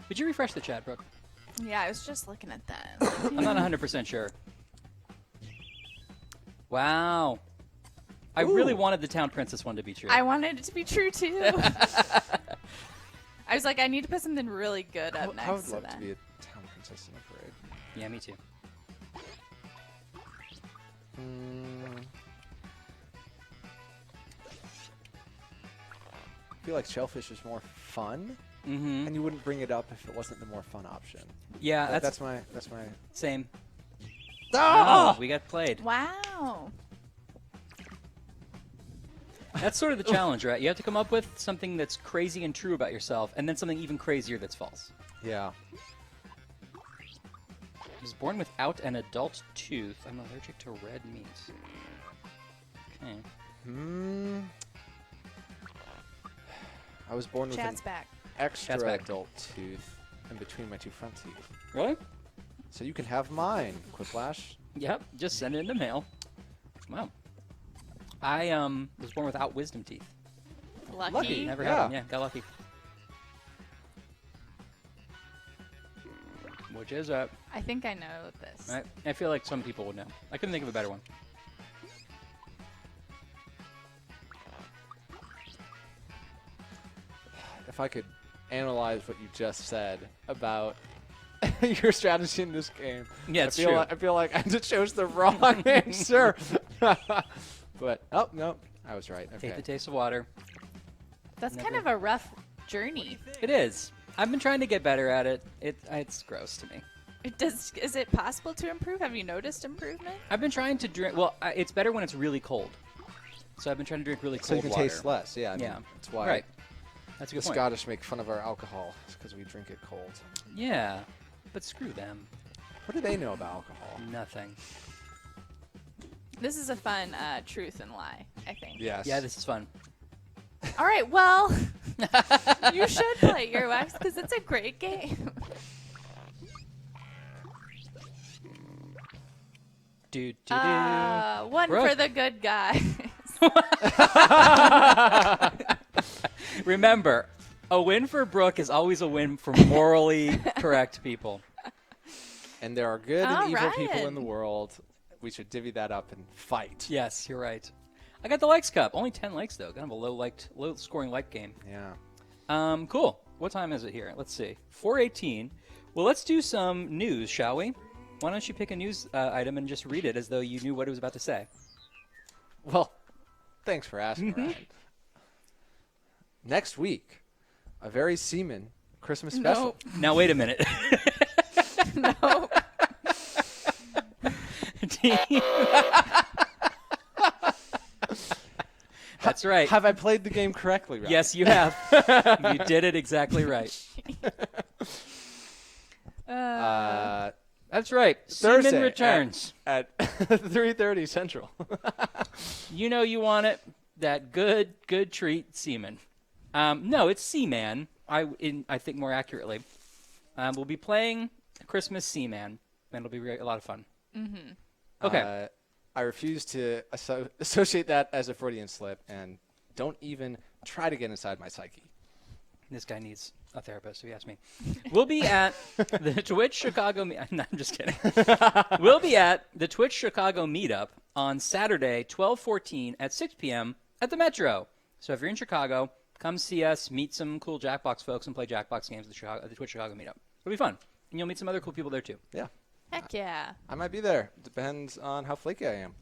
Would you refresh the chat, Brooke? Yeah, I was just looking at that. I'm not 100% sure. Wow. I really wanted the Town Princess one to be true. I wanted it to be true too. I was like, I need to put something really good up next I would to love that. to be a town princess in a parade. Yeah, me too. I feel like shellfish is more fun, Mm-hmm. and you wouldn't bring it up if it wasn't the more fun option. Yeah, That's my. same. Ah! Oh, we got played. Wow. That's sort of the challenge, right? You have to come up with something that's crazy and true about yourself, and then something even crazier that's false. Yeah. I was born without an adult tooth. I'm allergic to red meat. Okay. I was born with an Chat's back. extra Chat's back. adult tooth in between my two front teeth. Really? So you can have mine, Quiplash. Yep. Just send it in the mail. Wow. I was born without wisdom teeth. Lucky. Never had them. Yeah, got lucky. Which is it? I think I know this. I feel like some people would know. I couldn't think of a better one. If I could analyze what you just said about your strategy in this game, Yeah, it's true. I feel like I just chose the wrong answer. But oh no, I was right. Okay. Take the taste of water. That's kind Never- of a rough journey. It is. I've been trying to get better at it. It's gross to me. Is it possible to improve? Have you noticed improvement? I've been trying to drink. Well, it's better when it's really cold. So I've been trying to drink really cold So you can water. taste less. Yeah. I mean, Yeah. That's why Right. That's a the good point. Scottish make fun of our alcohol because we drink it cold. Yeah, but screw them. What do they know about alcohol? Nothing. This is a fun truth and lie, I think. Yes. Yeah, this is fun. All right, well, you should play Earwax because it's a great game. One Brooke. for the good guys. Remember, a win for Brooke is always a win for morally correct people. And there are good All and evil people right. in the world. We should divvy that up and fight. Yes, you're right. I got the likes cup. Only 10 likes though. Kind of a low scoring like game. Yeah. Cool. What time is it here? Let's see. 4:18. Well, let's do some news, shall we? Why don't you pick a news item and just read it as though you knew what it was about to say? Well, thanks for asking, Ryan. Next week, a very seaman Christmas special. Now wait a minute. No. That's right. Have I played the game correctly, Ryan? Yes, you have. You did it exactly right. That's right. Thursday Seaman returns. at 3:30 Central. You know you want it. That good treat, Seaman. No, it's Seaman. I think more accurately. We'll be playing Christmas Seaman, and it'll be a lot of fun. Mm-hmm. Okay. I refuse to associate that as a Freudian slip, and don't even try to get inside my psyche. This guy needs a therapist, if you ask me. We'll be at the Twitch Chicago... No, I'm just kidding. We'll be at the Twitch Chicago meetup on Saturday, 12/14 at 6 p.m. at the Metro. So if you're in Chicago, come see us, meet some cool Jackbox folks, and play Jackbox games at the Twitch Chicago meetup. It'll be fun. And you'll meet some other cool people there, too. Yeah. Heck yeah. I might be there. Depends on how flaky I am.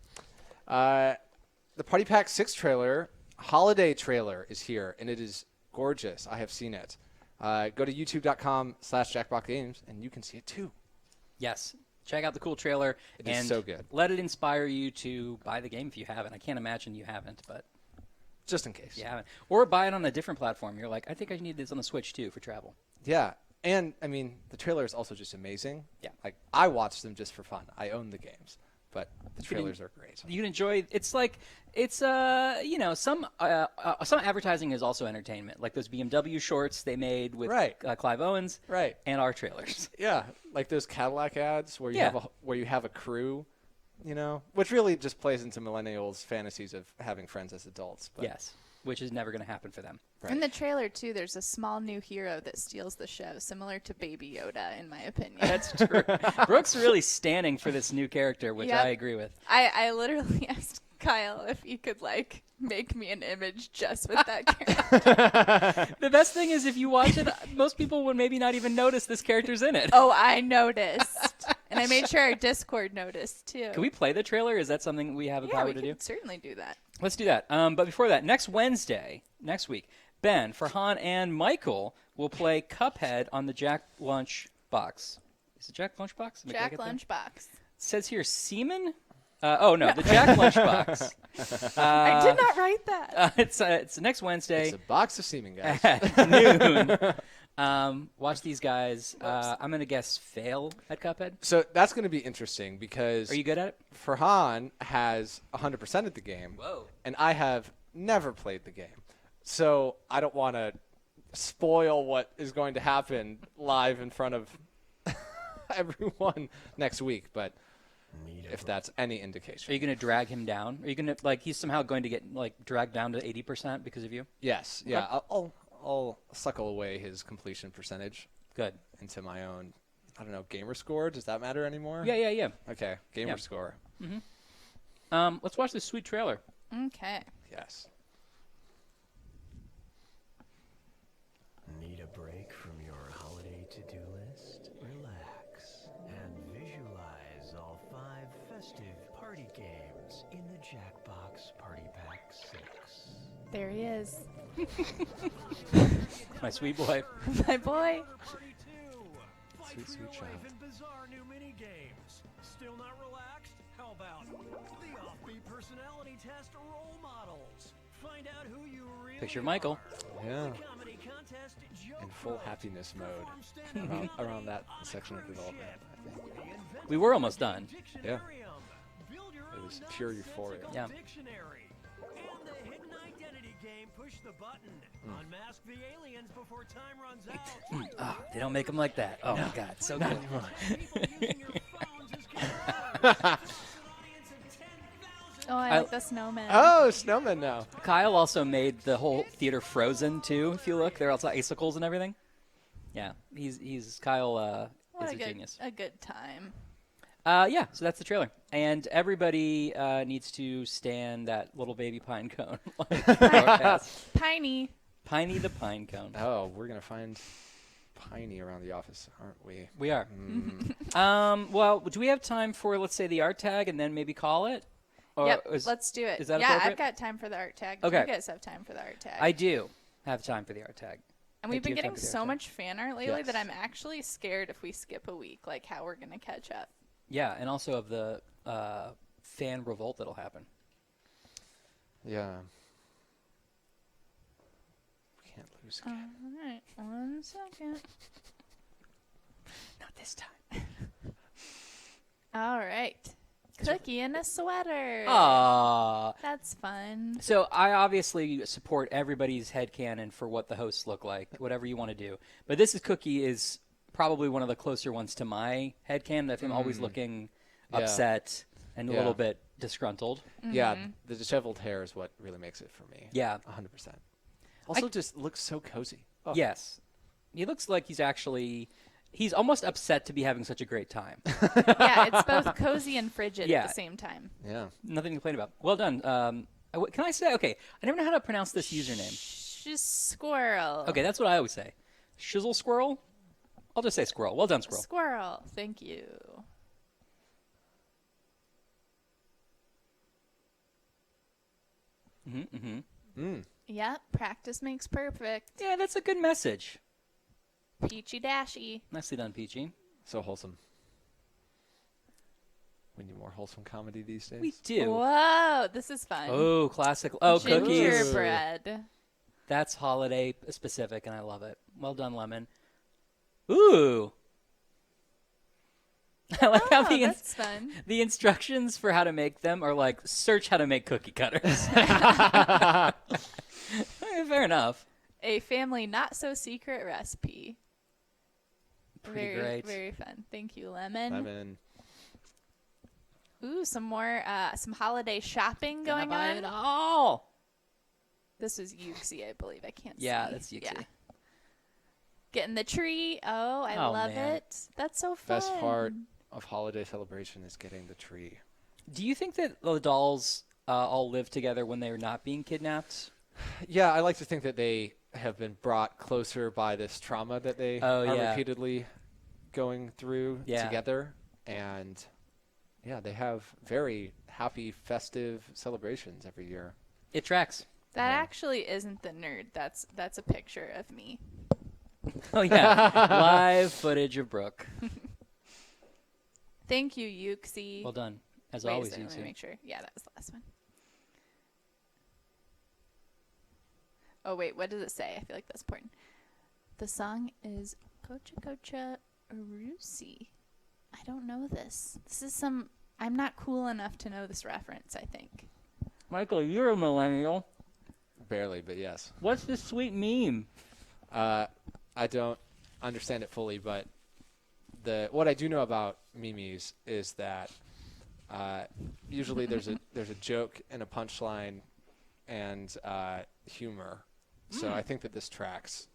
The Party Pack 6 trailer, holiday trailer, is here, and it is gorgeous. I have seen it. Go to youtube.com/jackboxgames, and you can see it too. Yes. Check out the cool trailer. It is and so good. Let it inspire you to buy the game if you haven't. I can't imagine you haven't, but Just in case. you haven't. Or buy it on a different platform. You're like, I think I need this on the Switch, too, for travel. Yeah, and I mean the trailer is also just amazing. Yeah. Like I watch them just for fun. I own the games, but the trailers are great. You can enjoy. It's like some advertising is also entertainment. Like those BMW shorts they made with Right. Clive Owens, Right. and our trailers. Yeah, like those Cadillac ads where you Yeah. have a crew, which really just plays into millennials' fantasies of having friends as adults. But Yes, which is never going to happen for them. Right. In the trailer, too, there's a small new hero that steals the show, similar to Baby Yoda, in my opinion. That's true. Brooke's really standing for this new character, which Yep. I agree with. I literally asked Kyle if he could, make me an image just with that character. The best thing is if you watch it, most people would maybe not even notice this character's in it. Oh, I noticed. And I made sure our Discord noticed, too. Can we play the trailer? Is that something we have the Yeah, power we to can do? certainly do that. Let's do that. But before that, next week, Ben, Farhan, and Michael will play Cuphead on the Jack Lunch box. Is it Jack Lunch box? Did I Jack get that? Lunchbox. It says here Seaman. The Jack Lunch box. I did not write that. It's next Wednesday it's a box of semen, guys. at noon. Watch these guys. I'm gonna guess fail at Cuphead. So that's going to be interesting because Are you good at it? Farhan has 100% of the game, Whoa. and I have never played the game. So I don't want to spoil what is going to happen live in front of everyone next week, but if that's any indication. Are you gonna drag him down? Are you gonna he's somehow going to get dragged down to 80% because of you? Yes, yeah, I'll suckle away his completion percentage Good. into my own, I don't know, gamer score. Does that matter anymore? Yeah. Okay, gamer Yeah. score. Let's watch this sweet trailer. Okay. Yes. Need a break from your holiday to-do list? Relax and visualize all 5 festive party games in the Jackbox Party Pack 6. There he is. My sweet boy. My boy. Party 2! Fight Sweet, for sweet your child. life in bizarre new mini-games. Still not relaxed? How about the offbeat personality test role models? Find out who you really Picture of Michael. are. Yeah. The comedy contest Joke In full Fight. happiness mode Perform standing around that section of development, I think. The inventive We were almost done. Dictionarium. Build your It own was pure nonsensical euphoria. Yeah. Dictionary. And the hidden identity game, Push the Button. Unmask the aliens before time runs out. They don't make them like that. Oh my God, so good. People using your phones as controllers. An audience of 10,000. Oh, I like the snowman. Oh, snowman now. Kyle also made the whole theater frozen too. If you look, there are also icicles and everything. Yeah, he's Kyle. What Is a a good, genius. a good time. Yeah, so that's the trailer, and everybody needs to stand that little baby pine cone. Piney. Piney the pine cone. Oh, we're going to find Piney around the office, aren't we? We are. Mm. Well, do we have time for, let's say, the art tag and then maybe call it? Or Yep, is- let's do it. is that yeah, appropriate? I've got time for the art tag. Okay. You guys have time for the art tag. I do have time for the art tag. and I we've do been have time getting for the so art tag. much fan art lately that Yes. I'm actually scared if we skip a week, how we're going to catch up. Yeah, and also of the fan revolt that'll happen. Yeah. We can't lose again. All right, 1 second. Not this time. All right. Cookie in a sweater. Aww. That's fun. So I obviously support everybody's headcanon for what the hosts look like, whatever you want to do. But this is Cookie is probably one of the closer ones to my headcanon of him always looking Yeah. upset and a Yeah. little bit disgruntled. Yeah, the disheveled hair is what really makes it for me. Yeah. 100%. Also, just looks so cozy. Oh. Yes. He looks like he's almost upset to be having such a great time. Yeah, it's both cozy and frigid Yeah. at the same time. Yeah. Nothing to complain about. Well done. Can I say, okay, I never know how to pronounce this username. Just squirrel. Okay, that's what I always say. Shizzle Squirrel? I'll just say Squirrel. Well done, Squirrel. Squirrel. Thank you. Yep, practice makes perfect. Yeah, that's a good message. Peachy dashy. Nicely done, Peachy. So wholesome. We need more wholesome comedy these days. We do. Whoa, this is fun. Oh, classic. Oh, cookies. Gingerbread. That's holiday specific, and I love it. Well done, Lemon. Ooh. I like how that's fun. the instructions for how to make them are like, search how to make cookie cutters. Fair enough. A family not so secret recipe. Pretty great. Very fun. Thank you, Lemon. Lemon. Ooh, some more some holiday shopping going Buy on. it all. This is Yuxi, I believe. I can't see. Yeah, that's Yuxi. Yeah. Getting the tree. Oh, I love man. it. That's so fun. Best part of holiday celebration is getting the tree. Do you think that the dolls all live together when they're not being kidnapped? Yeah, I like to think that they have been brought closer by this trauma that they are repeatedly going through together. And, yeah, they have very happy, festive celebrations every year. It tracks. That actually isn't the nerd. That's a picture of me. Oh, yeah. Live footage of Brooke. Thank you, Yuxi. Well done. As Wait a always, second, let me Yuxi. make sure. Yeah, that was the last one. Oh, wait, what does it say? I feel like that's important. The song is Kocha Kocha Rusi. I don't know this. This is some... I'm not cool enough to know this reference, I think. Michael, you're a millennial. Barely, but yes. What's this sweet meme? I don't understand it fully, but what I do know about memes is that usually there's a joke and a punchline and humor. So I think that this tracks.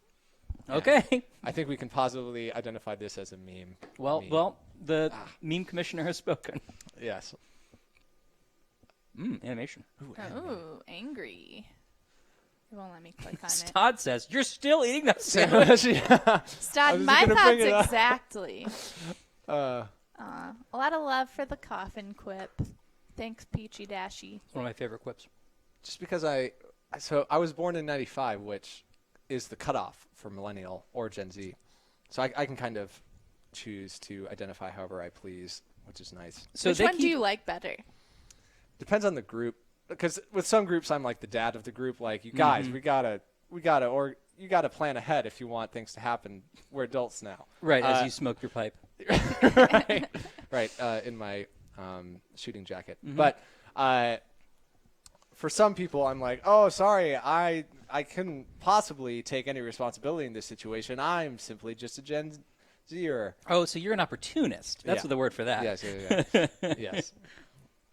Okay. I think we can positively identify this as a meme. Well, the meme commissioner has spoken. Yes. Animation. Oh, angry. It won't let me click on it. Todd says, you're still eating that sandwich. Stop. My gonna thoughts bring it up. exactly. Uh, A lot of love for the coffin quip. Thanks, Peachy Dashy. One of my favorite quips. just because I was born in 95, which is the cutoff for millennial or Gen Z. So I can kind of choose to identify however I please, which is nice. So Which one do you like better? Depends on the group, because with some groups I'm like the dad of the group. Like, you guys, you gotta plan ahead if you want things to happen. We're adults now. Right, as you smoke your pipe. right, in my shooting jacket. But for some people, I'm like, oh, sorry, I couldn't possibly take any responsibility in this situation. I'm simply just a Gen Zer. Oh, so you're an opportunist. That's Yeah. the word for that. Yes, yes.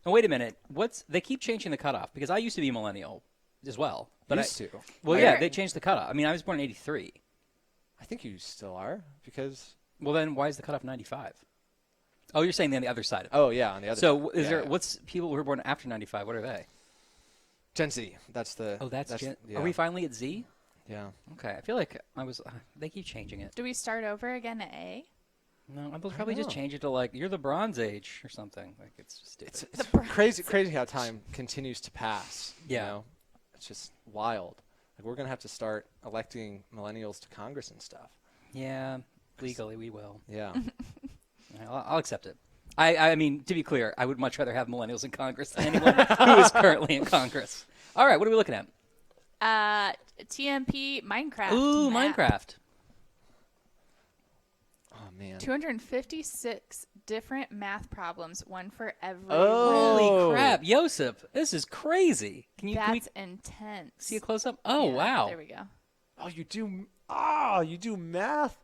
Oh, wait a minute. They keep changing the cutoff, because I used to be a millennial as well. But Used to. Well, Where? yeah, they changed the cutoff. I mean, I was born in 83. I think you still are, because... Well, then why is the cutoff 95? Oh, you're saying on the other side. Oh, yeah, on the other So side. is Yeah, there yeah. what's people who were born after 95? What are they? Gen Z. That's the... Oh, that's Gen. yeah. Are we finally at Z? Yeah. Okay, I feel like I was. They keep changing it. Do we start over again at A? No, I'll probably just know. change it to like you're the Bronze Age or something. Like it's just stupid. It's crazy how time continues to pass. Yeah. You know? It's just wild. Like, we're going to have to start electing millennials to Congress and stuff. Yeah, legally we will. Yeah. I'll accept it. I mean, to be clear, I would much rather have millennials in Congress than anyone who is currently in Congress. All right, what are we looking at? TMP Minecraft. Ooh, map. Minecraft. Oh, man. 256 different math problems, one for every Oh. room. Holy crap, Joseph, this is crazy. Can we That's intense. see a close up? Oh, Yeah, wow. There we go. Oh, you do math?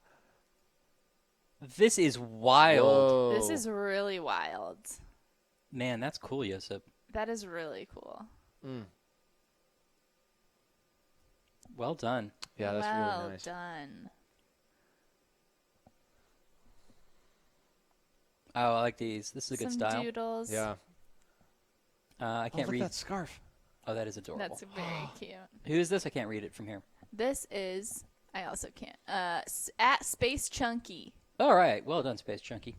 This is wild. Whoa. This is really wild. Man, that's cool, Joseph. That is really cool. Well done. Yeah, that's well really nice. done. Oh, I like these. This is a good Some style. doodles. Yeah. I can't look read. at that scarf. Oh, that is adorable. That's very cute. Who is this? I can't read it from here. This is, I also can't, at Space Chunky. All right. Well done, Space Chunky.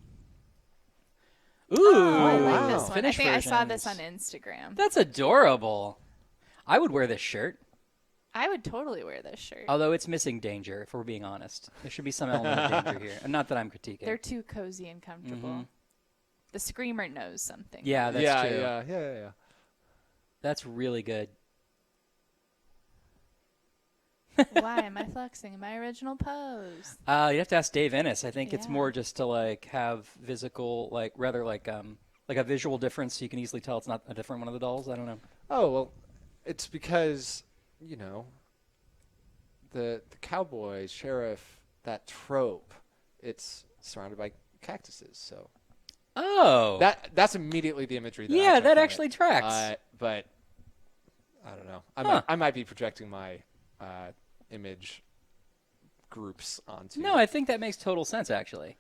Ooh. Oh, I like wow. this one. I Finish think I saw this on versions. Instagram. That's adorable. I would wear this shirt, I would totally wear this shirt. although it's missing danger, if we're being honest. There should be some element of danger here. And not that I'm critiquing. They're too cozy and comfortable. The Screamer knows something. Yeah, that's yeah, true. yeah. That's really good. Why am I flexing in my original pose? You have to ask Dave Ennis. I think it's Yeah. more just to like have physical, like rather like a visual difference, so you can easily tell it's not a different one of the dolls. I don't know. Oh, well, it's because, you know, the cowboy, sheriff, that trope, it's surrounded by cactuses, so. Oh. That's immediately the imagery that I Yeah, took that from actually it. tracks. But I don't know. Huh. I might be projecting my image groups onto. No, I think that makes total sense, actually.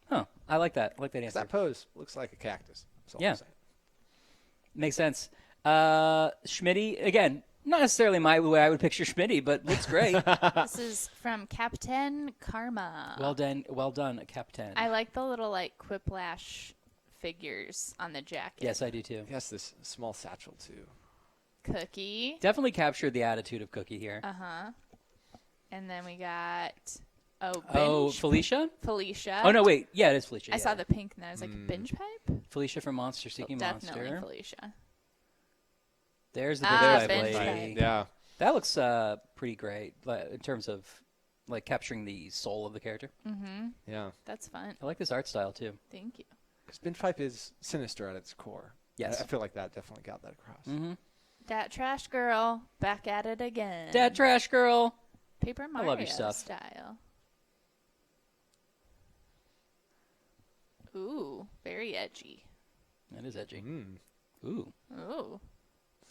Huh. I like that. I like that 'Cause answer. that pose looks like a cactus. That's all Yeah. I'm saying. Makes sense. Schmitty, again, not necessarily my way I would picture Schmitty, but looks great. This is from Captain Karma. Well done, Captain. I like the little like quiplash figures on the jacket. Yes, I do too. He has this small satchel too. Cookie. Definitely captured the attitude of Cookie here. And then we got Oh, Felicia? Felicia. Oh, no, wait. Yeah, it is Felicia. I yeah. saw the pink and I was like, binge pipe? Felicia from Monster Seeking Definitely Monster. Felicia. There's the Ah, big binge blade. pipe. Yeah. That looks pretty great in terms of like capturing the soul of the character. Yeah. That's fun. I like this art style too. Thank you. Because Binge Pipe is sinister at its core. Yes. I feel like that definitely got that across. Dat Trash Girl, back at it again. Dad Trash Girl. Paper Mario love your stuff. style. Ooh, very edgy. That is edgy. Mm. Ooh. Ooh.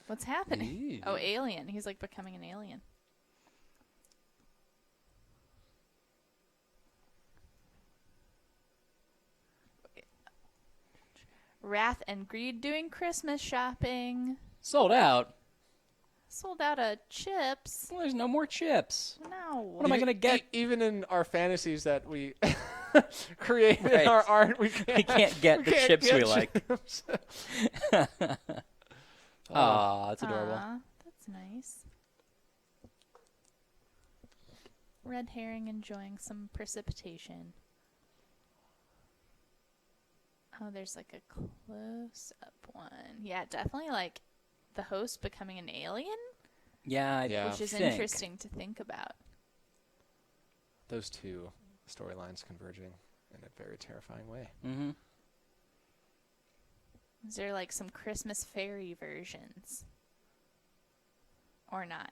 What's happening? Eee. Oh, alien. He's like becoming an alien. Wrath and Greed doing Christmas shopping. Sold out. Sold out of chips. Well, there's no more chips. No. What am I going to get? Even in our fantasies that we create Right. in our art, we can't get the can't chips get we like. chips. Aw, that's adorable. Aw, that's nice. Red herring enjoying some precipitation. Oh, there's like a close-up one. Yeah, definitely like the host becoming an alien, Yeah, I Yeah. which is think. interesting to think about. Those two storylines converging in a very terrifying way. Mm-hmm. Is there like some Christmas fairy versions? Or not?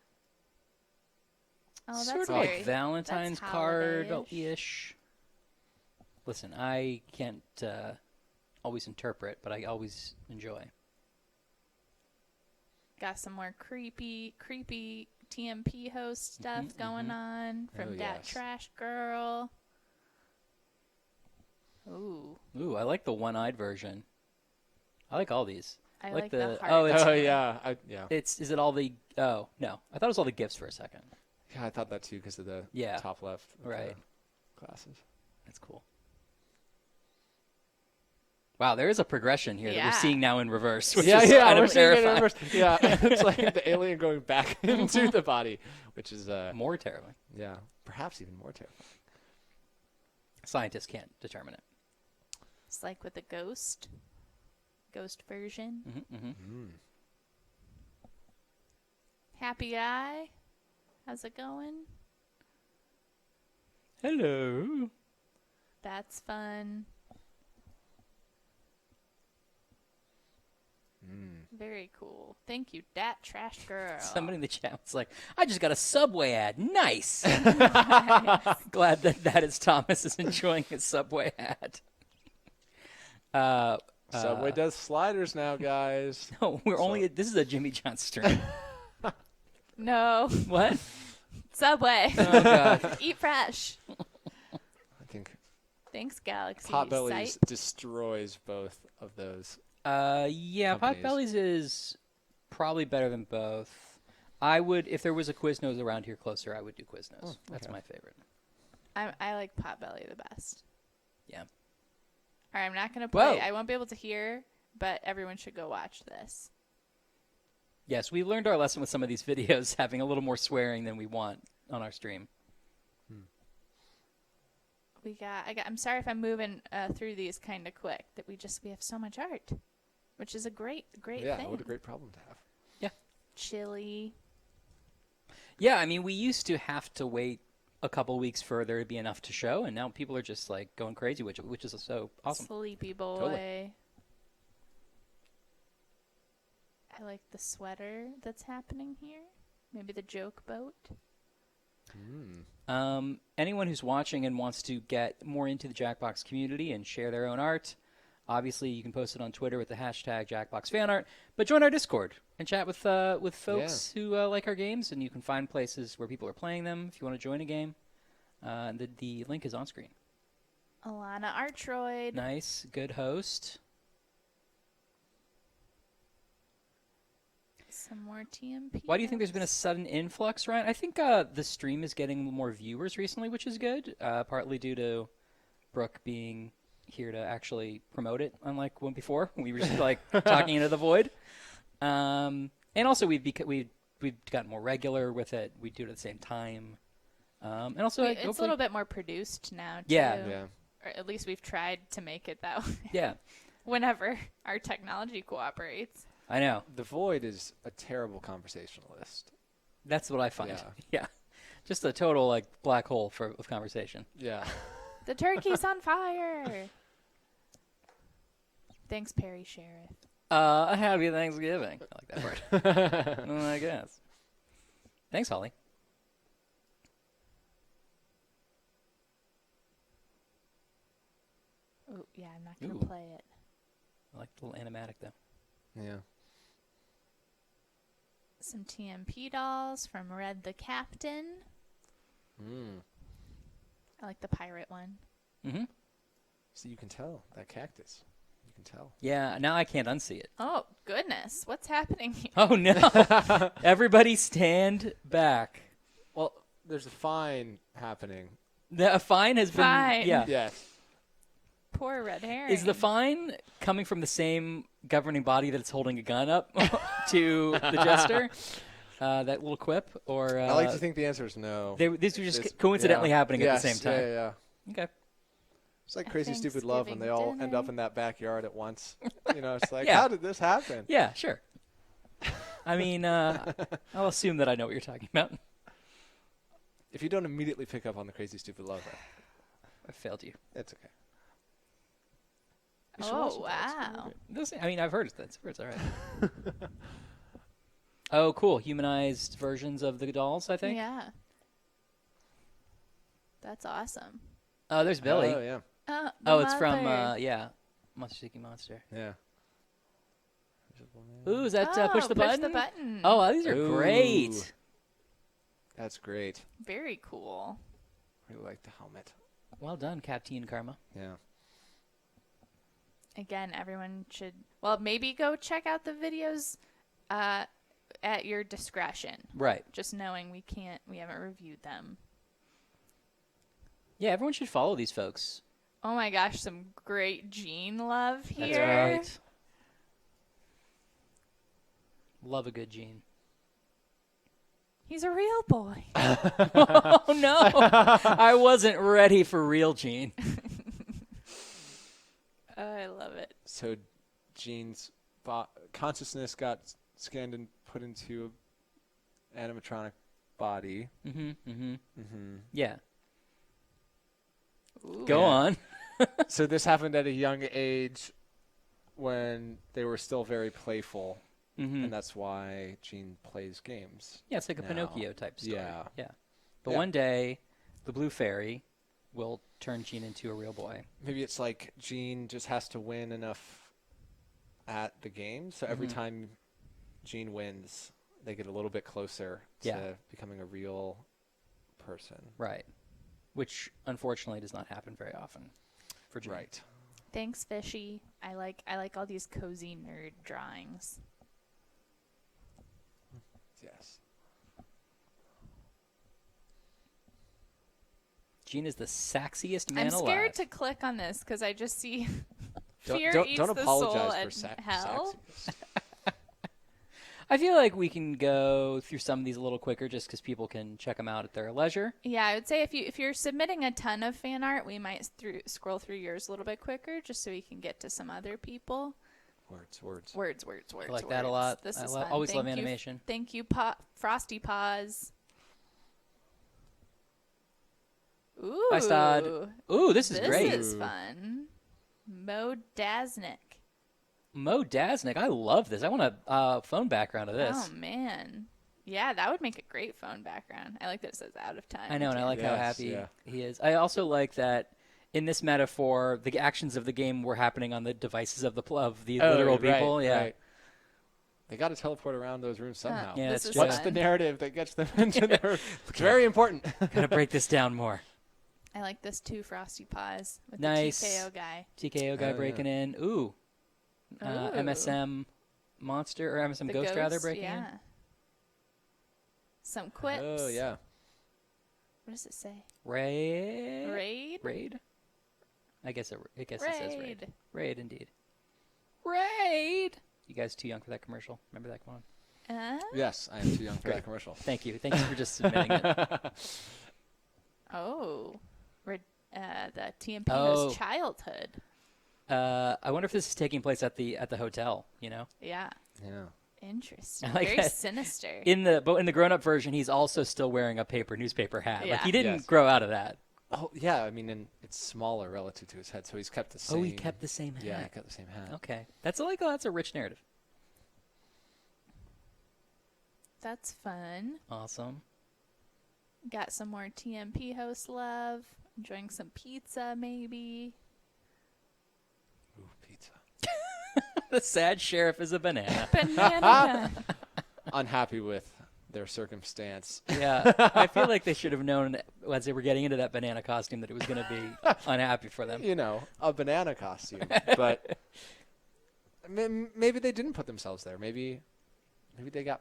Oh, that's Sort of very, like Valentine's that's card holiday-ish. ish. Listen, I can't always interpret, but I always enjoy. Got some more creepy TMP host stuff going on from Oh, Dat yes. Trash Girl. Ooh, Ooh, I like the one-eyed version. I like all these. I like the heart. oh, it's Oh yeah, yeah. is it all the oh no, I thought it was all the gifts for a second. Yeah, I thought that too because of the Yeah. top left of Right. the glasses. That's cool. Wow, there is a progression here that Yeah. we're seeing now in reverse, which Yeah, is yeah, kind we're of seeing it in terrifying. reverse. Yeah, it's like the alien going back into the body, which is More terrifying. yeah, perhaps even more terrifying. Scientists can't determine it. It's like with the ghost version. Mm-hmm. Happy Guy, how's it going? Hello. That's fun. Very cool. Thank you, Dat Trash Girl. Somebody in the chat was like, I just got a Subway ad. Nice. Glad that is Thomas is enjoying his Subway ad. Subway does sliders now, guys. No, this is a Jimmy John stream. No. What? Subway. Oh, God. Eat fresh. I think Thanks, Galaxy. Potbellies Sight. destroys both of those. Yeah, Companies. Potbellies is probably better than both. I would, if there was a Quiznos around here closer, I would do Quiznos. That's okay. my favorite. I like Potbelly the best. Yeah. All right, I'm not going to play. Whoa. I won't be able to hear, but everyone should go watch this. Yes, we learned our lesson with some of these videos, having a little more swearing than we want on our stream. I'm sorry if I'm moving through these kind of quick. That we have so much art, which is a great Yeah, thing. what a great problem to have. Yeah. Chili. Yeah, I mean, we used to have to wait a couple weeks for there to be enough to show, and now people are just like going crazy, which is so awesome. Sleepy boy. Totally. I like the sweater that's happening here. Maybe the joke boat. Anyone who's watching and wants to get more into the Jackbox community and share their own art, obviously you can post it on Twitter with the hashtag JackboxFanArt, but join our Discord and chat with folks who like our games, and you can find places where people are playing them if you want to join a game. The link is on screen. Alana Artroid. Nice. Good host. Some more TMP. Why do you think there's been a sudden influx, Ryan? I think the stream is getting more viewers recently, which is good, partly due to Brooke being here to actually promote it, unlike when before we were just like talking into the void. And also we've gotten more regular with it. We do it at the same time. And also it's a little bit more produced now, too. Yeah. Or at least we've tried to make it that way. Yeah. Whenever our technology cooperates. I know. The Void is a terrible conversationalist. That's what I find. Yeah. Just a total like black hole of conversation. Yeah. The turkey's on fire. Thanks, Perry Sheriff. A happy Thanksgiving. I like that part. I guess. Thanks, Holly. Oh, yeah, I'm not going to play it. I like the little animatic, though. Yeah. Some TMP dolls from Red the Captain. I like the pirate one. Mm-hmm. So you can tell that cactus. You can tell. Yeah, now I can't unsee it. Oh, goodness. What's happening here? Oh, no. Everybody stand back. Well, there's a fine happening. A fine has been... Fine. Yeah. Yes. Poor red herring. Is the fine coming from the same governing body that's holding a gun up to the jester? That little quip? Or I like to think the answer is no. These were just coincidentally happening at the same time. Yeah. Okay. It's like Crazy Stupid Love when they all end up in that backyard at once. You know, it's like, Yeah. how did this happen? Yeah, sure. I mean, I'll assume that I know what you're talking about. If you don't immediately pick up on the Crazy Stupid Love, I failed you. it's okay. Oh, wow. I mean, I've heard it. It's all right. Oh, cool. Humanized versions of the dolls, I think. Yeah. That's awesome. Oh, there's Billy. Oh, yeah. The It's from, mother. Monster Seeking Monster. Yeah. Ooh, is that Push the Button? Push the button. Oh, these are Ooh. great. That's great. Very cool. Really like the helmet. Well done, Captain Karma. Yeah. Again, everyone should, maybe go check out the videos at your discretion. Right. Just knowing we haven't reviewed them. Yeah, everyone should follow these folks. Oh my gosh, some great Gene love here. That's right. Love a good Gene. He's a real boy. Oh, no. I wasn't ready for real Gene. I love it. So Gene's consciousness got scanned and put into an animatronic body. Yeah. Ooh. Go on. So this happened at a young age when they were still very playful. And that's why Gene plays games. Yeah, it's like a now. Pinocchio type story. Yeah. But one day, the Blue Fairy will turn Gene into a real boy. Maybe it's like Gene just has to win enough at the game. So every time Gene wins, they get a little bit closer to becoming a real person. Right. Which, unfortunately, does not happen very often for Gene. Right. Thanks, Fishy. I like all these cozy nerd drawings. Yes. Gene is the sexiest man I'm alive. scared to click on this because I just see fear Don't eats the apologize soul for and hell. sexiness. I feel like we can go through some of these a little quicker just because people can check them out at their leisure. Yeah, I would say if you're submitting a ton of fan art, we might scroll through yours a little bit quicker just so we can get to some other people. Words. I like that a lot. This I is fun. always love Thank you- animation. Thank you, Frosty Paws. Ooh. Bye, Stod. Ooh, this is great. This is fun. Mo Dasnick. Mo Dasnick. I love this. I want a phone background of this. Oh, man. Yeah, that would make a great phone background. I like that it says out of time. I know, and I like how Yes, happy yeah. he is. I also like that in this metaphor, the actions of the game were happening on the devices of the literal people. Right, Yeah. right. They got to teleport around those rooms somehow. Yeah, This that's is true. What's fun. the narrative that gets them into there? It's very important. Gotta break this down more. I like this too, Frosty Paws with Nice. the TKO guy. TKO guy Oh, breaking in. Ooh. MSM monster or MSM The ghost rather breaking yeah. in. Some quips. Oh, yeah. What does it say? Raid. Raid? I guess it says raid. Raid. Raid indeed. Raid. You guys too young for that commercial? Remember that one? Yes, I am too young for Great. that commercial. Thank you. Thanks for just submitting it. Oh. The TMP Oh. was childhood. I wonder if this is taking place at the hotel. You know, Yeah. Yeah. Interesting. I like Very that. sinister. in the grown-up version, he's also still wearing a newspaper hat. Like Yeah. he didn't Yes. grow out of that. Oh, yeah. I mean, and it's smaller relative to his head, so he's kept the same. Oh, he kept the same hat. Yeah, he kept the same hat. Okay, that's a rich narrative. That's fun. Awesome. Got some more TMP host love. Enjoying some pizza, maybe. Ooh, pizza. The sad sheriff is a banana. Banana. Unhappy with their circumstance. Yeah, I feel like they should have known as they were getting into that banana costume that it was going to be unhappy for them. You know, a banana costume. But maybe they didn't put themselves there. Maybe the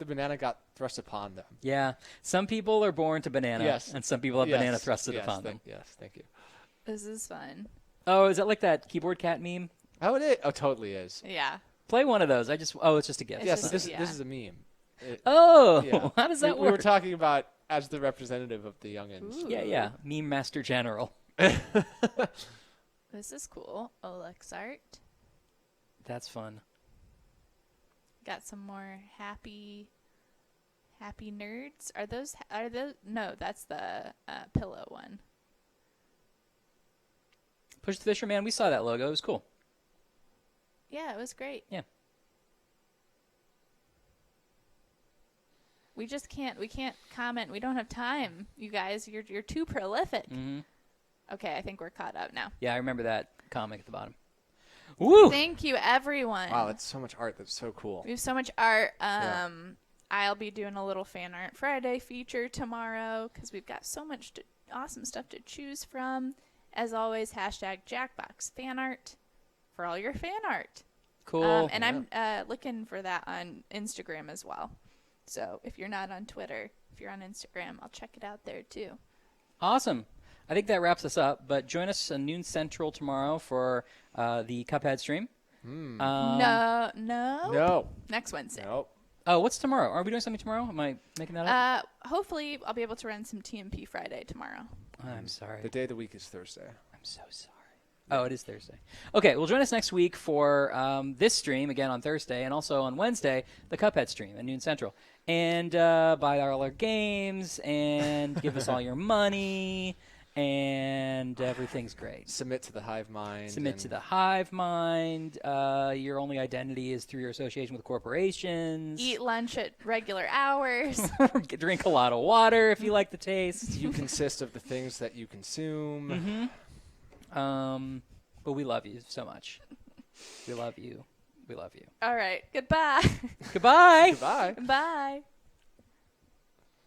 banana got thrust upon them. Yeah, some people are born to banana, Yes. and some people have Yes, banana thrusted yes, upon them. Yes, thank you. This is fun. Oh, is that like that keyboard cat meme? Oh, it is. Oh, totally is. Yeah. Play one of those. It's just a gift. It's Yes, just- this yeah. is a meme. Oh, Yeah. how does that We were work? talking about as the representative of the youngins. Ooh. Yeah, meme master general. This is cool. Olex art. That's fun. Got some more happy nerds. Are those no, that's the pillow one. Push the Fisherman. We saw that logo. It was cool. Yeah, it was great. Yeah. We can't comment. We don't have time. You guys, you're too prolific. Mm-hmm. Okay, I think we're caught up now. Yeah, I remember that comic at the bottom. Woo! Thank you, everyone. Wow, that's so much art. That's so cool. We have so much art. Yeah. I'll be doing a little Fan Art Friday feature tomorrow because we've got so much awesome stuff to choose from. As always, #Jackbox fan art for all your fan art. Cool. And I'm looking for that on Instagram as well. So if you're not on Twitter, if you're on Instagram, I'll check it out there too. Awesome. I think that wraps us up. But join us at noon Central tomorrow for the Cuphead stream. No. No. Next Wednesday. Nope. Oh, what's tomorrow? Are we doing something tomorrow? Am I making that up? Hopefully, I'll be able to run some TMP Friday tomorrow. I'm sorry. The day of the week is Thursday. I'm so sorry. Oh, it is Thursday. Okay, well, join us next week for this stream, again on Thursday, and also on Wednesday, the Cuphead stream at noon Central. And buy all our games, and give us all your money, and everything's great. Submit to the hive mind. Submit to the hive mind. Your only identity is through your association with corporations. Eat lunch at regular hours. Drink a lot of water if you like the taste. You consist of the things that you consume. But we love you so much. We love you. We love you. All right. Goodbye. Goodbye. Goodbye. Bye.